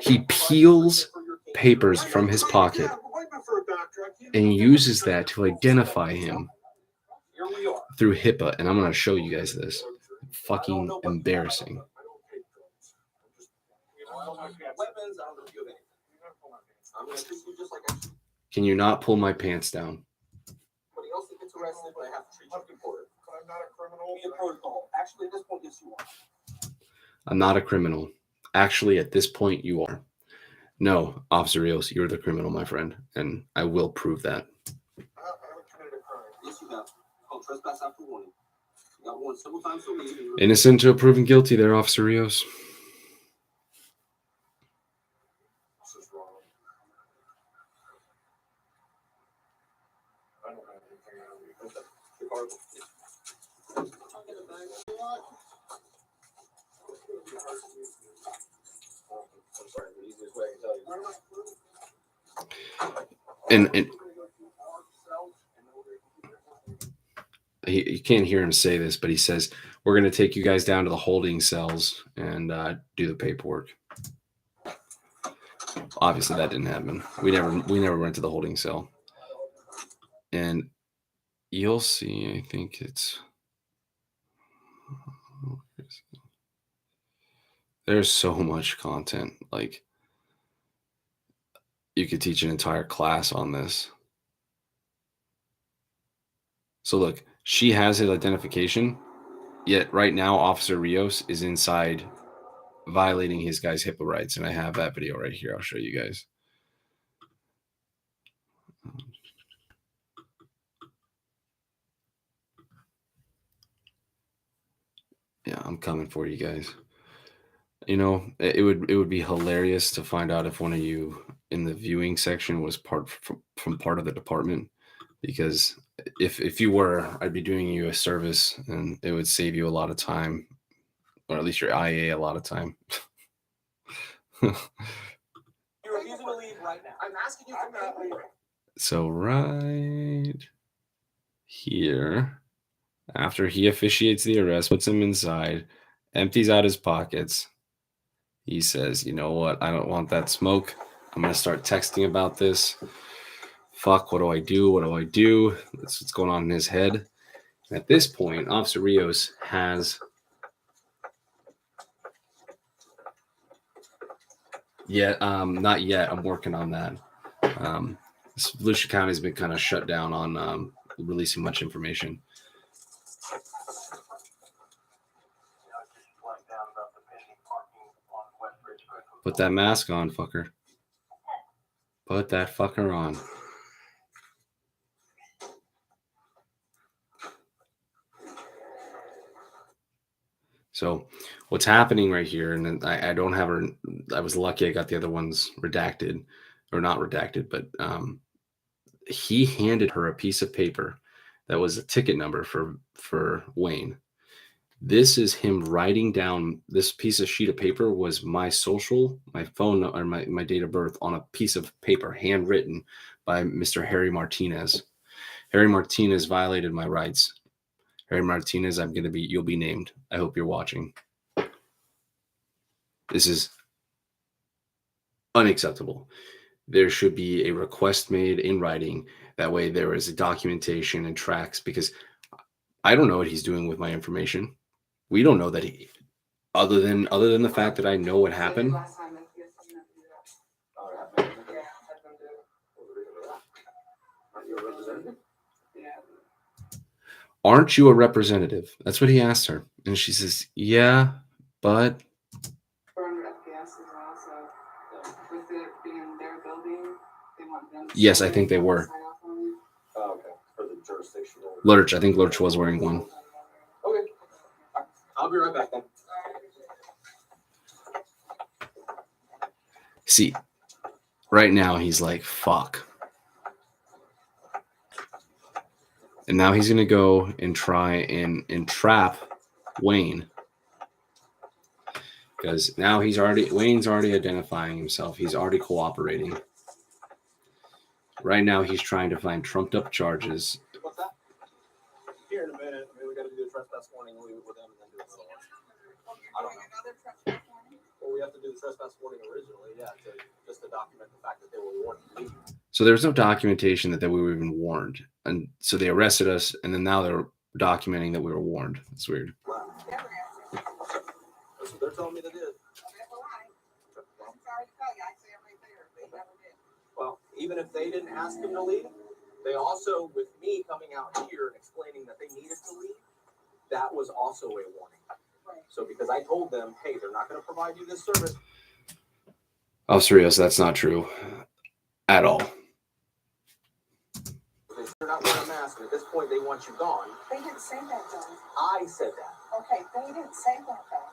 He peels papers from his pocket and uses that to identify him Here we are. through HIPAA. And I'm going to show you guys this. Fucking embarrassing. Weapons, I don't know if you have anything. I'm going to treat you just like Can you not pull my pants down? anybody else that gets arrested, but I have to treat you accordingly. But I'm not a criminal. Be a protocol. Actually, at this point, yes, you are. I'm not a criminal. Actually, at this point, you are. No, Officer Rios, you're the criminal, my friend. And I will prove that. I haven't committed a crime. Yes, you have. It's called trespass after warning. You got warned several times to leave. Innocent until proven guilty there, Officer Rios. This is wrong. I don't have anything on me. Okay. The card. I'll get a bag if you want. I'm sorry, the easiest way I can tell you. And you can't hear him say this, but he says, we're going to take you guys down to the holding cells and do the paperwork. Obviously that didn't happen. We never went to the holding cell. And you'll see, I think there's so much content. Like, you could teach an entire class on this. So look, she has his identification, yet right now Officer Rioz is inside violating his guy's HIPAA rights. And I have that video right here. I'll show you guys. Yeah, I'm coming for you guys. You know, it would be hilarious to find out if one of you in the viewing section was from part of the department, because if you were, I'd be doing you a service and it would save you a lot of time, or at least your IA a lot of time. You're refusing to leave right now. I'm asking you for paperwork. So right here, after he officiates the arrest, puts him inside, empties out his pockets, he says, you know what? I don't want that smoke. I'm going to start texting about this. Fuck, what do I do? What do I do? That's what's going on in his head. And at this point, Officer Rioz has... not yet. I'm working on that. Volusia County has been kind of shut down on releasing much information. Put that mask on, fucker. Put that fucker on. So what's happening right here, and I don't have her, I was lucky I got the other ones redacted, or not redacted, but he handed her a piece of paper that was a ticket number for Wayne. This is him writing down, this piece of sheet of paper was my social, my phone, or my date of birth on a piece of paper, handwritten by Mr. Harry Martinez. Harry Martinez violated my rights. Harry Martinez, you'll be named. I hope you're watching. This is unacceptable. There should be a request made in writing. That way there is a documentation and tracks, because I don't know what he's doing with my information. We don't know that he, other than the fact that I know what happened. Aren't you a representative? That's what he asked her. And she says, yeah, but... Yes, I think they were. Oh, okay. For the jurisdictional. Lurch, I think Lurch was wearing one. Okay. I'll be right back then. See, right now he's like, fuck. And now he's going to go and try and entrap Wayne. Because now Wayne's already identifying himself. He's already cooperating. Right now he's trying to find trumped up charges. What's that? Here in a minute. I mean, we got to do the trespass warning, leave it with them, and then do the other one. I don't know. Well, we have to do the trespass warning originally, yeah, just to document the fact that they were warned to leave. So there was no documentation that we were even warned. And so they arrested us, and then now they're documenting that we were warned. It's weird. Wow. That's what they're telling me they did. Well, even if they didn't ask him to leave, they also, with me coming out here and explaining that they needed to leave, that was also a warning. So because I told them, hey, they're not going to provide you this service. Officer Rioz, that's not true at all. They're not wearing a mask, and at this point, they want you gone. They didn't say that, though. I said that. Okay, they didn't say that, though.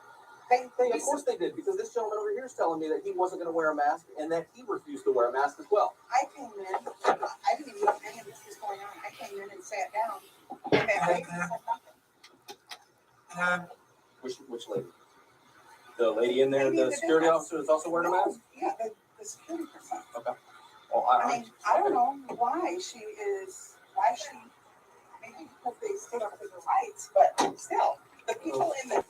Of course they did, because this gentleman over here is telling me that he wasn't going to wear a mask and that he refused to wear a mask as well. I came in, I didn't even know any of this was going on. I came Which lady? The lady in there, the security officer that's also wearing a mask? Yeah, the security person. Okay. Well, I mean, I don't know why she, maybe because they stood up for their rights, but still, the people in the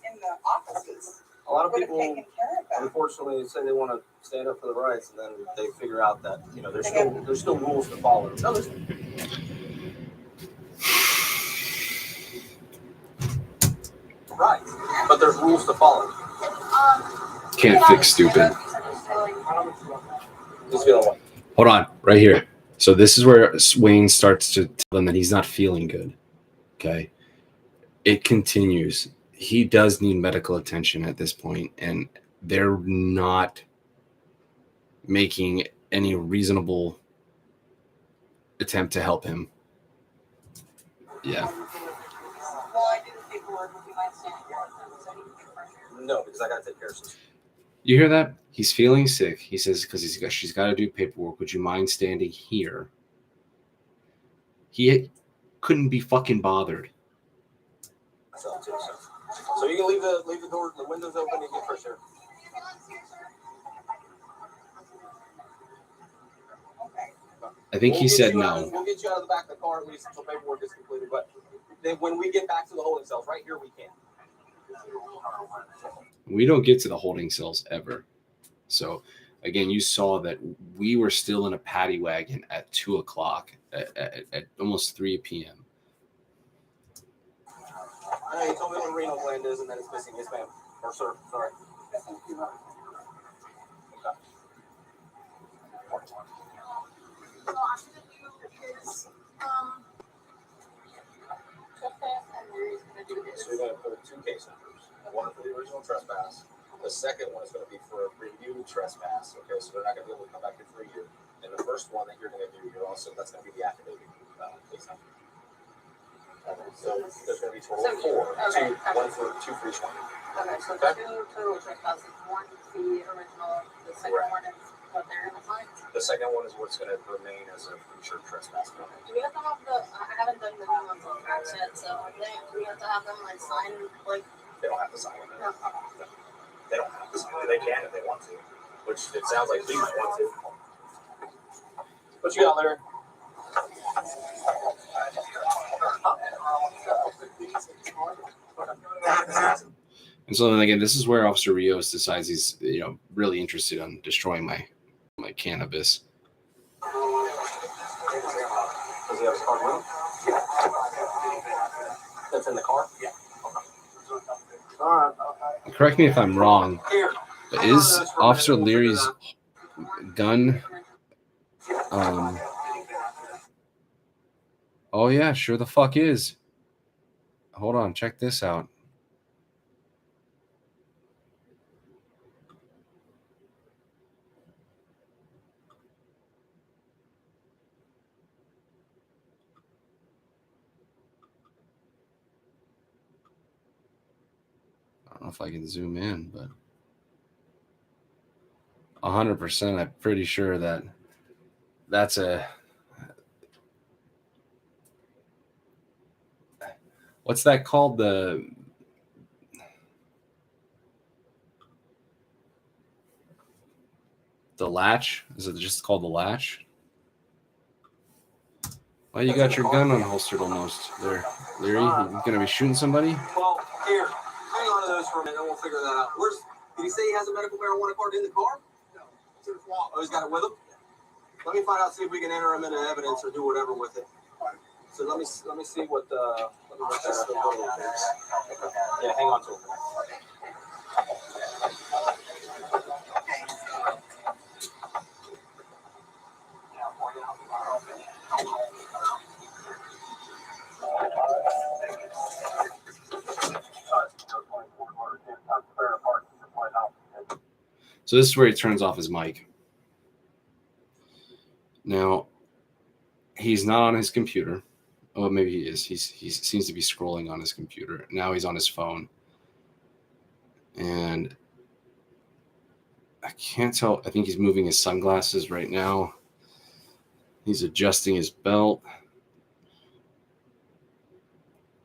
offices a lot of would have people, taken care of them. unfortunately, say they want to stand up for the rights, and then they figure out that, you know, there's still rules to follow. No, there's right, but there's rules to follow. Can't fix stupid. He's feeling what? Hold on, right here. So this is where Wayne starts to tell them that he's not feeling good. Okay. It continues. He does need medical attention at this point, and they're not making any reasonable attempt to help him. Yeah. Well, I do the paperwork. Would you mind standing here so you can get pressure? No, because I got to take care of some. You hear that? He's feeling sick. He says because she's got to do paperwork. Would you mind standing here? He couldn't be fucking bothered. So you can leave the door, the windows open, and get fresh air. I think he said no. We'll get you out of the back of the car at least until paperwork is completed. But then when we get back to the holding cells, right here, we can. We don't get to the holding cells ever. So, again, you saw that we were still in a paddy wagon at 2 o'clock, at almost 3 p.m. I know you told me what a renal gland is and that it's missing. Yes, ma'am. Or sir, sorry. So I'm gonna do his trespass, and Leary's gonna do his. So you're going to put 2 case numbers. One for the original trespass. The second one is going to be for a renewed trespass. Okay, so they're not going to be able to come back in for a year. And the first one that you're going to do, that's going to be the affidavit case number. So there's going to be total of 4. Okay. 2 for each one. Okay, so the 2 total trespasses. One is the original. The second one is what they're gonna sign. The second one is what's going to remain as a insured trespass. Do we have to have I haven't done the new ones on tracks yet, so do we have to have them like sign like? They don't have to sign it. No. They don't have to sign it. They can if they want to, which it sounds like they want to. What you got, Larry? And so then again, this is where Officer Rioz decides he's really interested in destroying my cannabis. Does he have his card with him? Yeah. That's in the car? Yeah. Okay. Correct me if I'm wrong, but is Officer Leary's gun? Oh yeah, sure the fuck is. Hold on, check this out. I don't know if I can zoom in, but 100%, I'm pretty sure that's a. What's that called? The latch? Is it just called the latch? Well, you got your gun unholstered almost there, Leary. You gonna be shooting somebody? Well, here, hang on to those for a minute, and we'll figure that out. Did he say he has a medical marijuana card in the car? No, it's in his wallet. Oh, he's got it with him. Let me find out, see if we can enter him into evidence or do whatever with it. So let me see what yeah, hang on to it. So this is where he turns off his mic. Now, he's not on his computer. Oh, maybe he is. He seems to be scrolling on his computer. Now he's on his phone. And I can't tell. I think he's moving his sunglasses right now. He's adjusting his belt.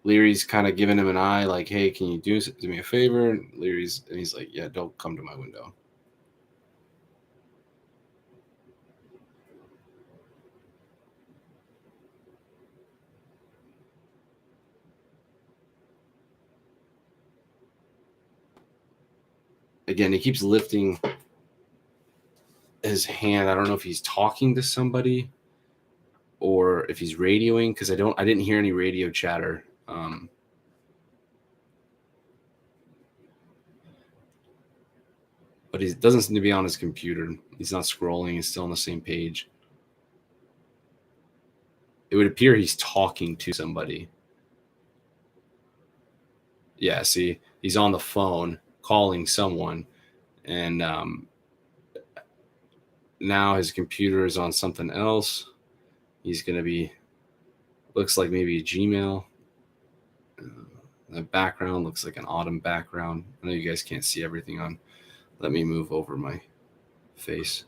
Leary's kind of giving him an eye, like, hey, can you do me a favor? And he's like, yeah, don't come to my window. Again, he keeps lifting his hand. I don't know if he's talking to somebody or if he's radioing, because I didn't hear any radio chatter. But he doesn't seem to be on his computer. He's not scrolling. He's still on the same page. It would appear he's talking to somebody. Yeah, see, he's on the phone calling someone, and now his computer is on something else. He's going to be, looks like maybe a Gmail. The background looks like an autumn background. I know you guys can't see everything on. Let me move over my face.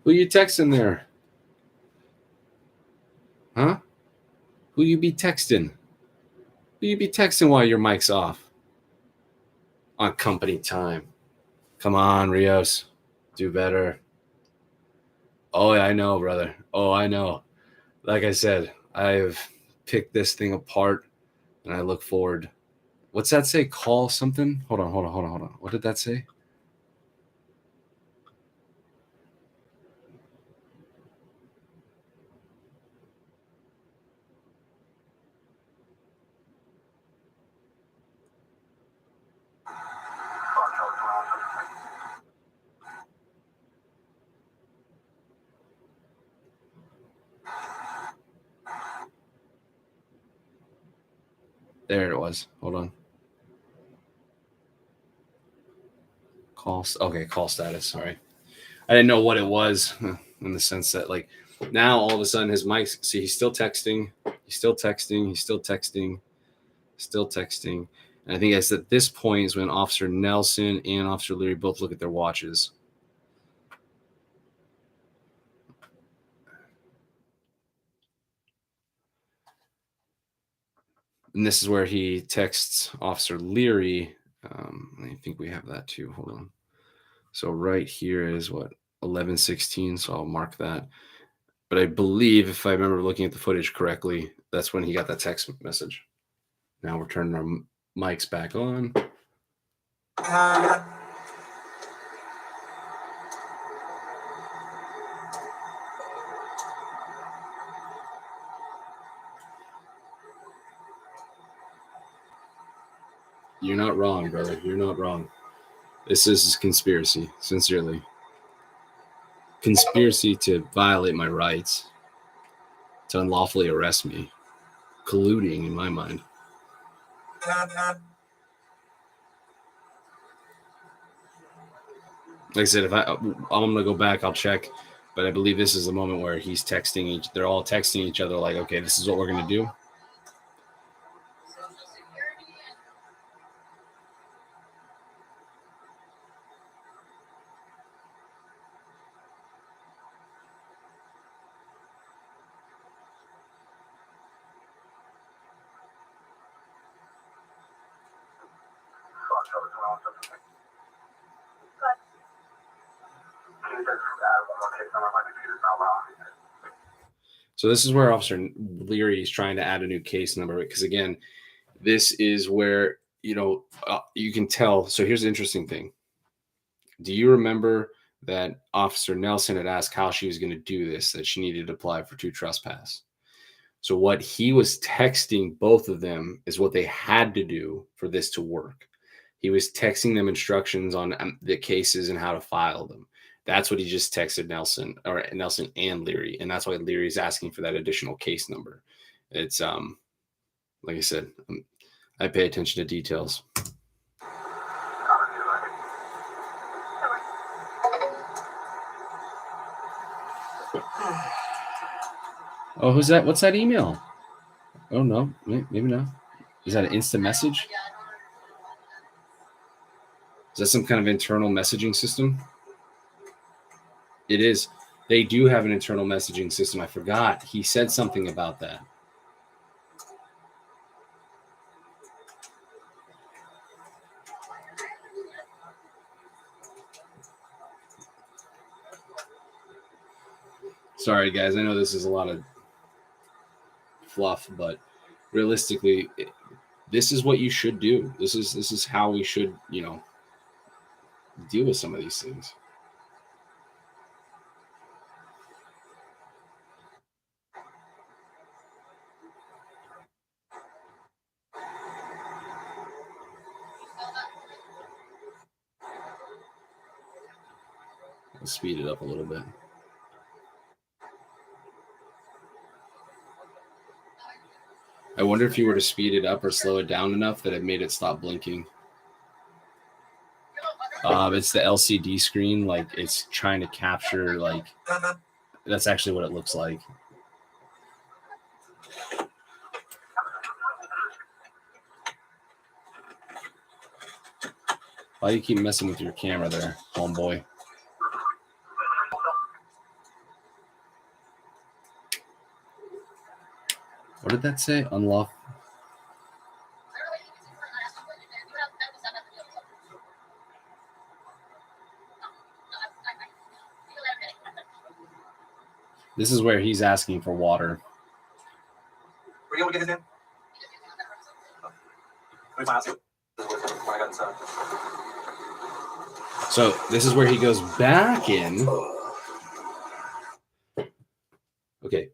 Who you texting there? Huh? Who you be texting? Who you be texting while your mic's off? On company time. Come on, Rios. Do better. Oh, yeah, I know, brother. Oh, I know. Like I said, I've picked this thing apart, and I look forward. What's that say? Call something? Hold on. What did that say? There it was. Hold on. Call status. Sorry. I didn't know what it was in the sense that, like, now all of a sudden his mic, see, he's still texting. And I think it's at this point is when Officer Nelson and Officer Leary both look at their watches. And this is where he texts Officer Leary. I think we have that too. Hold on. So right here is what, 11:16. So I'll mark that. But I believe, if I remember looking at the footage correctly, that's when he got that text message. Now we're turning our mics back on. You're not wrong, brother. You're not wrong. This is conspiracy, sincerely. Conspiracy to violate my rights, to unlawfully arrest me. Colluding, in my mind. Like I said, if I'm gonna go back, I'll check. But I believe this is the moment where he's texting they're all texting each other, like, okay, this is what we're gonna do. So this is where Officer Leary is trying to add a new case number, because again, this is where, you can tell. So here's the interesting thing. Do you remember that Officer Nelson had asked how she was going to do this, that she needed to apply for 2 trespass? So what he was texting both of them is what they had to do for this to work. He was texting them instructions on the cases and how to file them. That's what he just texted Nelson and Leary. And that's why Leary is asking for that additional case number. It's, like I said, I pay attention to details. Oh, who's that? What's that email? Oh, no. Maybe not. Is that an instant message? Is that some kind of internal messaging system? It is. They do have an internal messaging system. I forgot. He said something about that. Sorry, guys. I know this is a lot of fluff, but realistically, this is what you should do. This is how we should, deal with some of these things. Let's speed it up a little bit. I wonder if you were to speed it up or slow it down enough that it made it stop blinking. It's the LCD screen, like it's trying to capture, like that's actually what it looks like. Why do you keep messing with your camera there, homeboy? What did that say? Unlock. This is where he's asking for water. Were you able to get his name? So this is where he goes back in. Okay.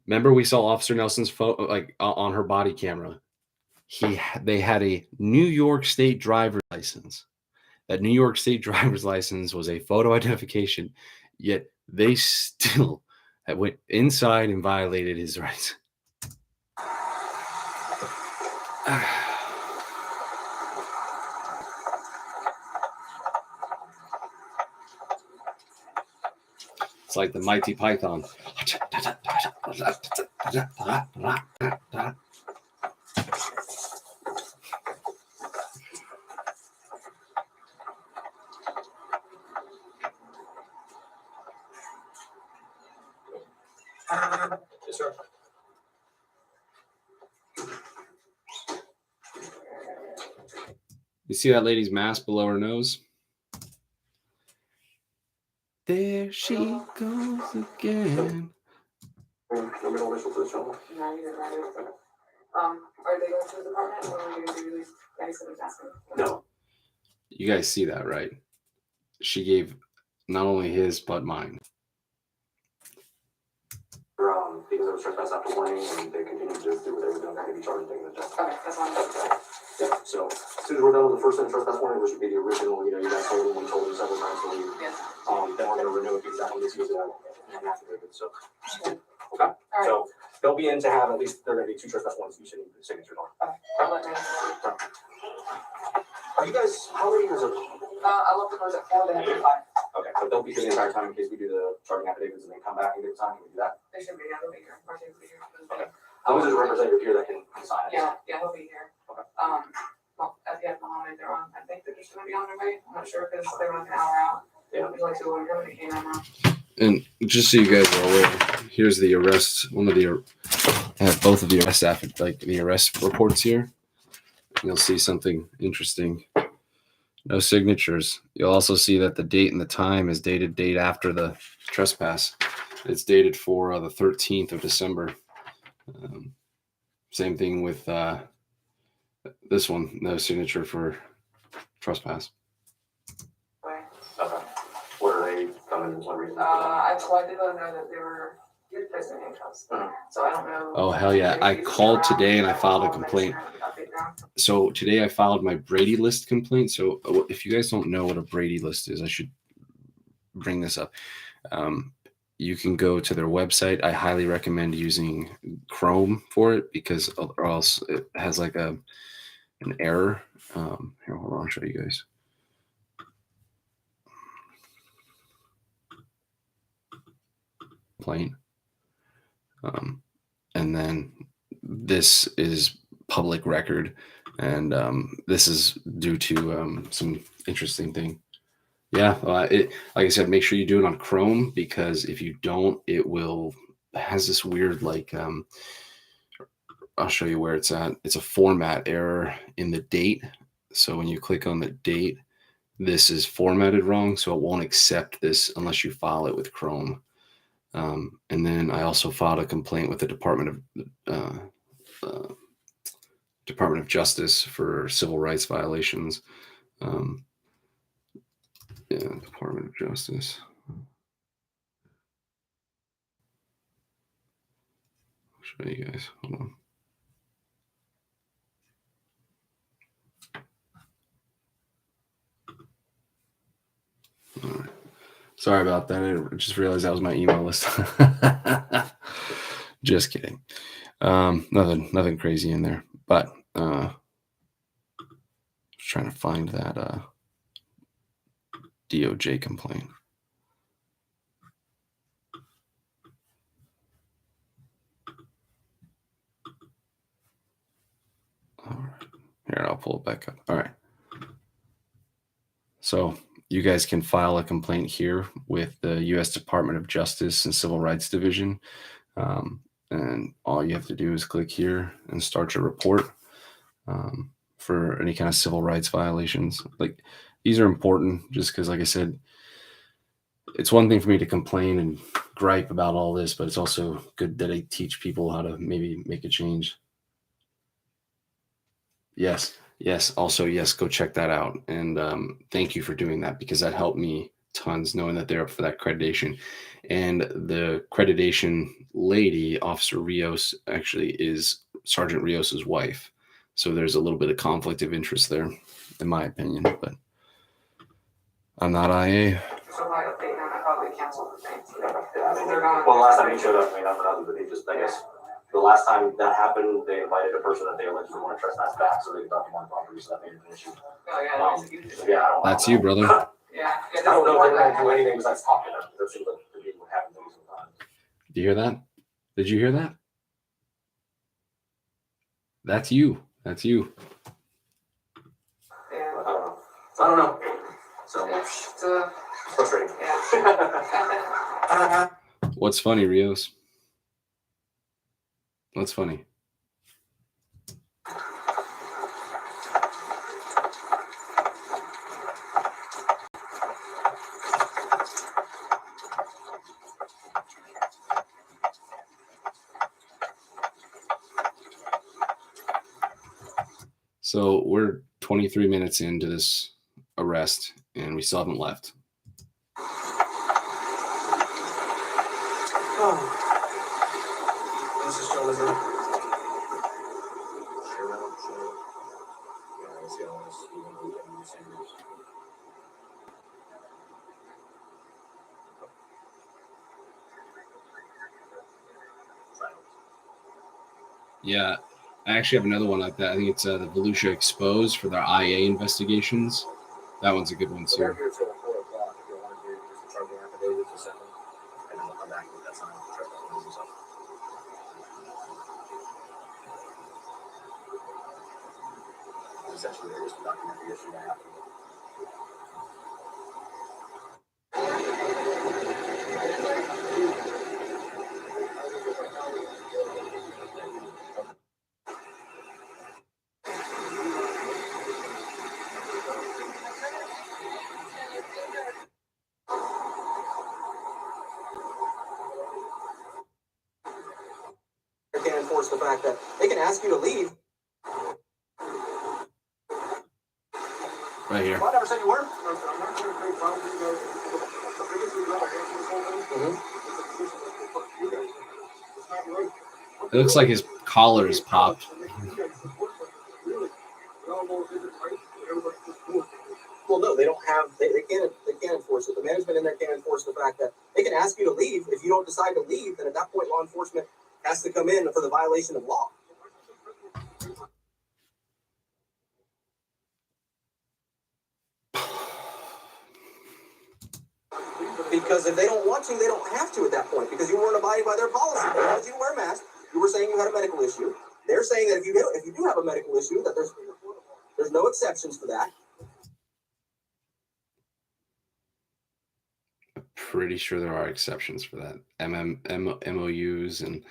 Remember we saw Officer Nelson's photo, like on her body camera. They had a New York State driver's license. That New York State driver's license was a photo identification, yet they still went inside and violated his rights. It's like the Mighty Python. Yes, sir. You see that lady's mask below her nose? There she goes again. No, you didn't write it. Are they going to the department or are you going to be released? Yeah, he said he was asking. No. You guys see that, right? She gave not only his, but mine. Because it was trespassed after warning and they continued to do what they were doing, I could be charged taking the test. Okay, that's fine. Yeah, so as soon as we're done with the first set of trespass warning, which would be the original, you guys told them, we told them several times to leave. Yes. Then we're gonna renew it because that one is using an affidavit, so. Okay. Okay, All right. so they'll be in to have at least, there are gonna be 2 trespass warnings you should need signatures on. Okay. I'll let me know. Are you guys, how many years are? I left the cars at 4, they have to be 5. Okay, but they'll be here the entire time in case we do the charging affidavits and then come back and get the time, can we do that? They should be, yeah, they'll be here. Martin will be here. Okay. How much is a representative here that can sign it? Yeah, he'll be here. Okay. Well, at the end of Mohammed, they're on, I think they're just gonna be on their way. I'm not sure because they were like an hour out. Yeah. There's like 2 of them, they came in now. And just so you guys are aware, here's the arrest. I have both of the arrest the arrest reports here. You'll see something interesting. No signatures. You'll also see that the date and the time is dated date after the trespass. It's dated for the 13th of December. Same thing with this one. No signature for trespass. Right. Okay. What are they coming, what reason? I did let them know that they were good placed in handcuffs. So I don't know. Oh, hell yeah. I called today and I filed a complaint. So today I filed my Brady list complaint. So if you guys don't know what a Brady list is, I should bring this up. You can go to their website. I highly recommend using Chrome for it because or else it has like an error. Here, hold on, I'll show you guys. Complaint. and then this is public record, and this is due to some interesting thing. Yeah, like I said, make sure you do it on Chrome, because if you don't, it has this weird, like, I'll show you where it's at. It's a format error in the date. So when you click on the date, this is formatted wrong, so it won't accept this unless you file it with Chrome. And then I also filed a complaint with the Department of Justice for civil rights violations. Yeah, Department of Justice. I'll show you guys. Hold on. All right. Sorry about that. I just realized that was my email list. Just kidding. Nothing crazy in there. But just trying to find that DOJ complaint. All right. Here, I'll pull it back up. All right. So you guys can file a complaint here with the U.S. Department of Justice and Civil Rights Division. And all you have to do is click here and start your report for any kind of civil rights violations. Like, these are important just because, like I said, it's one thing for me to complain and gripe about all this, but it's also good that I teach people how to maybe make a change. Yes. Also, yes, go check that out. And thank you for doing that, because that helped me tons, knowing that they're up for that accreditation. And the accreditation lady, Officer Rios, actually is Sergeant Rios's wife. So there's a little bit of conflict of interest there, in my opinion. But I'm not IA. So why don't they probably cancel the thing? Well, last time he showed up, I mean, nothing other, but he just, I guess, the last time that happened, they invited a person that they allegedly want to trespass back, so they got them on property, so that made it an issue. Oh, yeah, that's a huge issue. Yeah, I don't That's you, brother. Yeah. I don't know if they're going to do anything besides talk to them. That seems like to be what happens sometimes. Do you hear that? Did you hear that? That's you. That's you. Yeah. I don't know. So It's frustrating. yeah. What's funny, Rios? What's funny? So we're 23 minutes into this arrest, and we still haven't left. This is Jonathan. Yeah, I actually have another one like that. I think it's the Volusia Exposed for their IA investigations. That one's a good one too. We're here till 4 o'clock if you want to do just a charging affidavit to send them, and then we'll come back with that sign. Essentially, they're just document the issue that happened. They can't enforce the fact that they can ask you to leave. Right here. Well, I never said you were. It looks like his collar is popped. Well, no, they don't have. They can't enforce it. The management in there can't enforce the fact that they can ask you to leave. If you don't decide to leave, then at that point, law enforcement has to come in for the violation of law. Because if they don't want to, they don't have to at that point, because you weren't abiding by their policy. They wanted you to wear a mask. You were saying you had a medical issue. They're saying that if you do have a medical issue, that there's no exceptions for that. Pretty sure there are exceptions for that. MOUs, and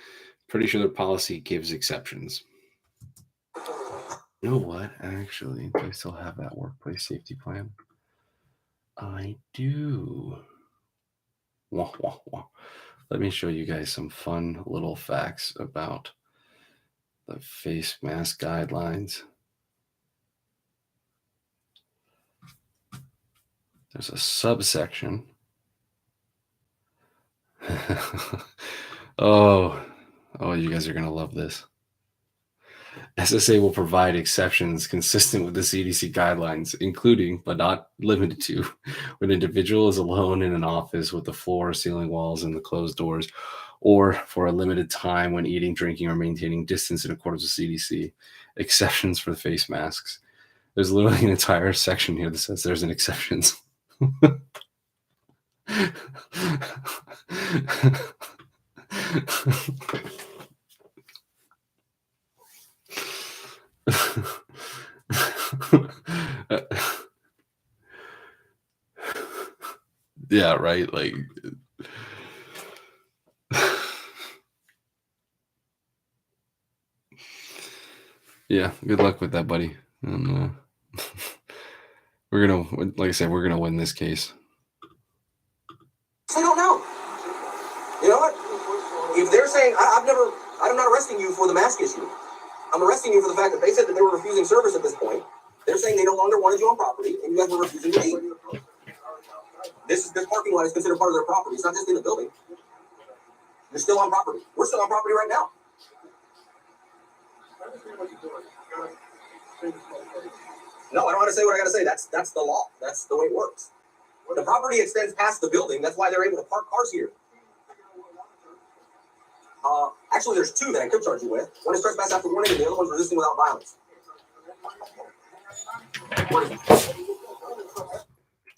pretty sure the policy gives exceptions. You know what? Actually, do I still have that workplace safety plan? I do. Wah, wah, wah. Let me show you guys some fun little facts about the face mask guidelines. There's a subsection. Oh, you guys are going to love this. SSA will provide exceptions consistent with the CDC guidelines, including, but not limited to, when an individual is alone in an office with the floor, ceiling, walls, and the closed doors, or for a limited time when eating, drinking, or maintaining distance in accordance with CDC. Exceptions for the face masks. There's literally an entire section here that says there's an exceptions. Yeah, right. Like, yeah, good luck with that, buddy. And we're gonna, like I said, we're gonna win this case. I don't know. You know what? If they're saying I'm not arresting you for the mask issue. I'm arresting you for the fact that they said that they were refusing service at this point. They're saying they no longer wanted you on property, and you guys were refusing to leave. This parking lot is considered part of their property. It's not just in the building. You're still on property. We're still on property right now. No, I don't want to say what I got to say. That's the law. That's the way it works. The property extends past the building. That's why they're able to park cars here. Actually, there's two that I could charge you with. One is trespass after warning, and the other one's resisting without violence.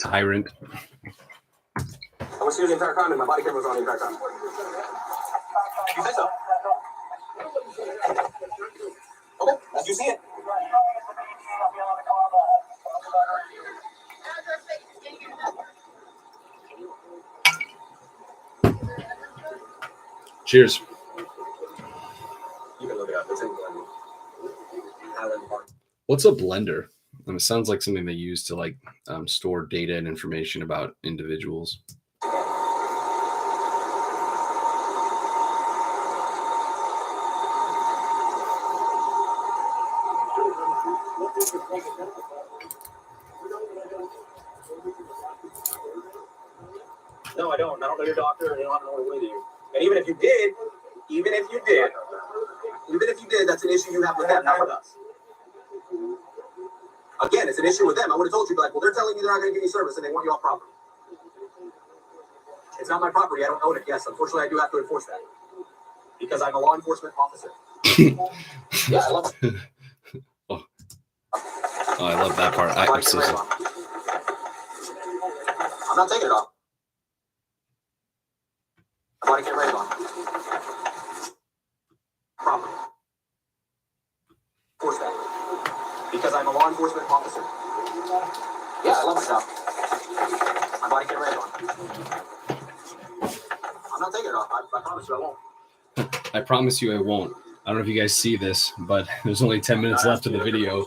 Tyrant. I was here the entire time, and my body camera was on the entire time. You said so. Okay, as you see it. Cheers. You can look it up. It's in Blender. What's a blender? It sounds like something they use to like store data and information about individuals. No, I don't. I don't know your doctor, and I don't know what to you. And even if you did, that's an issue you have with them, not with us. Again, it's an issue with them. I would have told you, like, well, they're telling you they're not going to give you service, and they want you off property. It's not my property. I don't own it. Yes, unfortunately, I do have to enforce that because I'm a law enforcement officer. Yeah, I love it. Oh, I love that part. I'm not taking it off. My body camera is on. Property. Enforce that. Because I'm a law enforcement officer. Yeah, I love my job. My body camera is on. I'm not taking it off. I promise you I won't. I promise you I won't. I don't know if you guys see this, but there's only 10 minutes left of the video.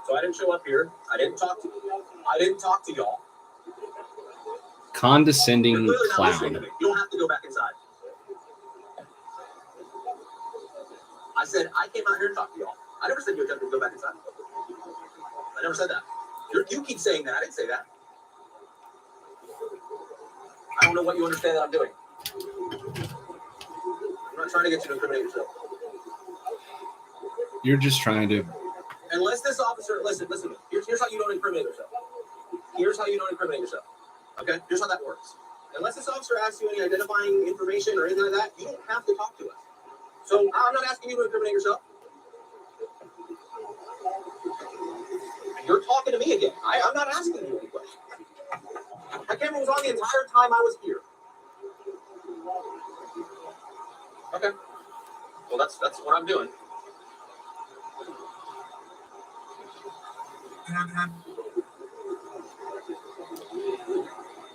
So I didn't show up here. I didn't talk to y'all. Condescending clown. You don't have to go back inside. I said I came out here to talk to y'all. I never said you attempted to go back inside. I never said that. You keep saying that. I didn't say that. I don't know what you understand that I'm doing. I'm not trying to get you to incriminate yourself. You're just trying to. Unless this officer, listen. Here's how you don't incriminate yourself. Okay? Here's how that works. Unless this officer asks you any identifying information or anything like that, you don't have to talk to us. So I'm not asking you to incriminate yourself. You're talking to me again. I'm not asking you any questions. My camera was on the entire time I was here. Okay. Well, that's what I'm doing.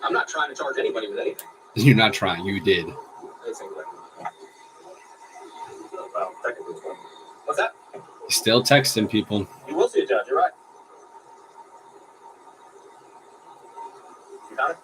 I'm not trying to charge anybody with anything. You're not trying. You did. Well, technically, what's that? Still texting people. You will see a judge. You're right. You got it.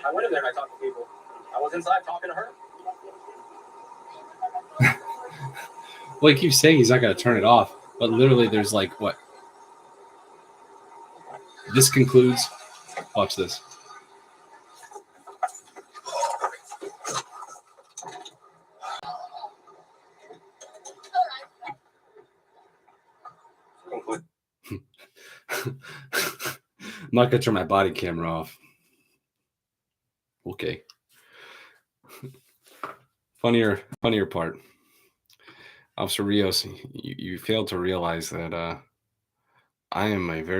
I went in there and I talked to people. I was inside talking to her. Well, he keeps saying he's not going to turn it off, but literally there's like, what? This concludes. Watch this. I'm not going to turn my body camera off. Okay. Funnier part. Officer Rioz, you failed to realize that I am a very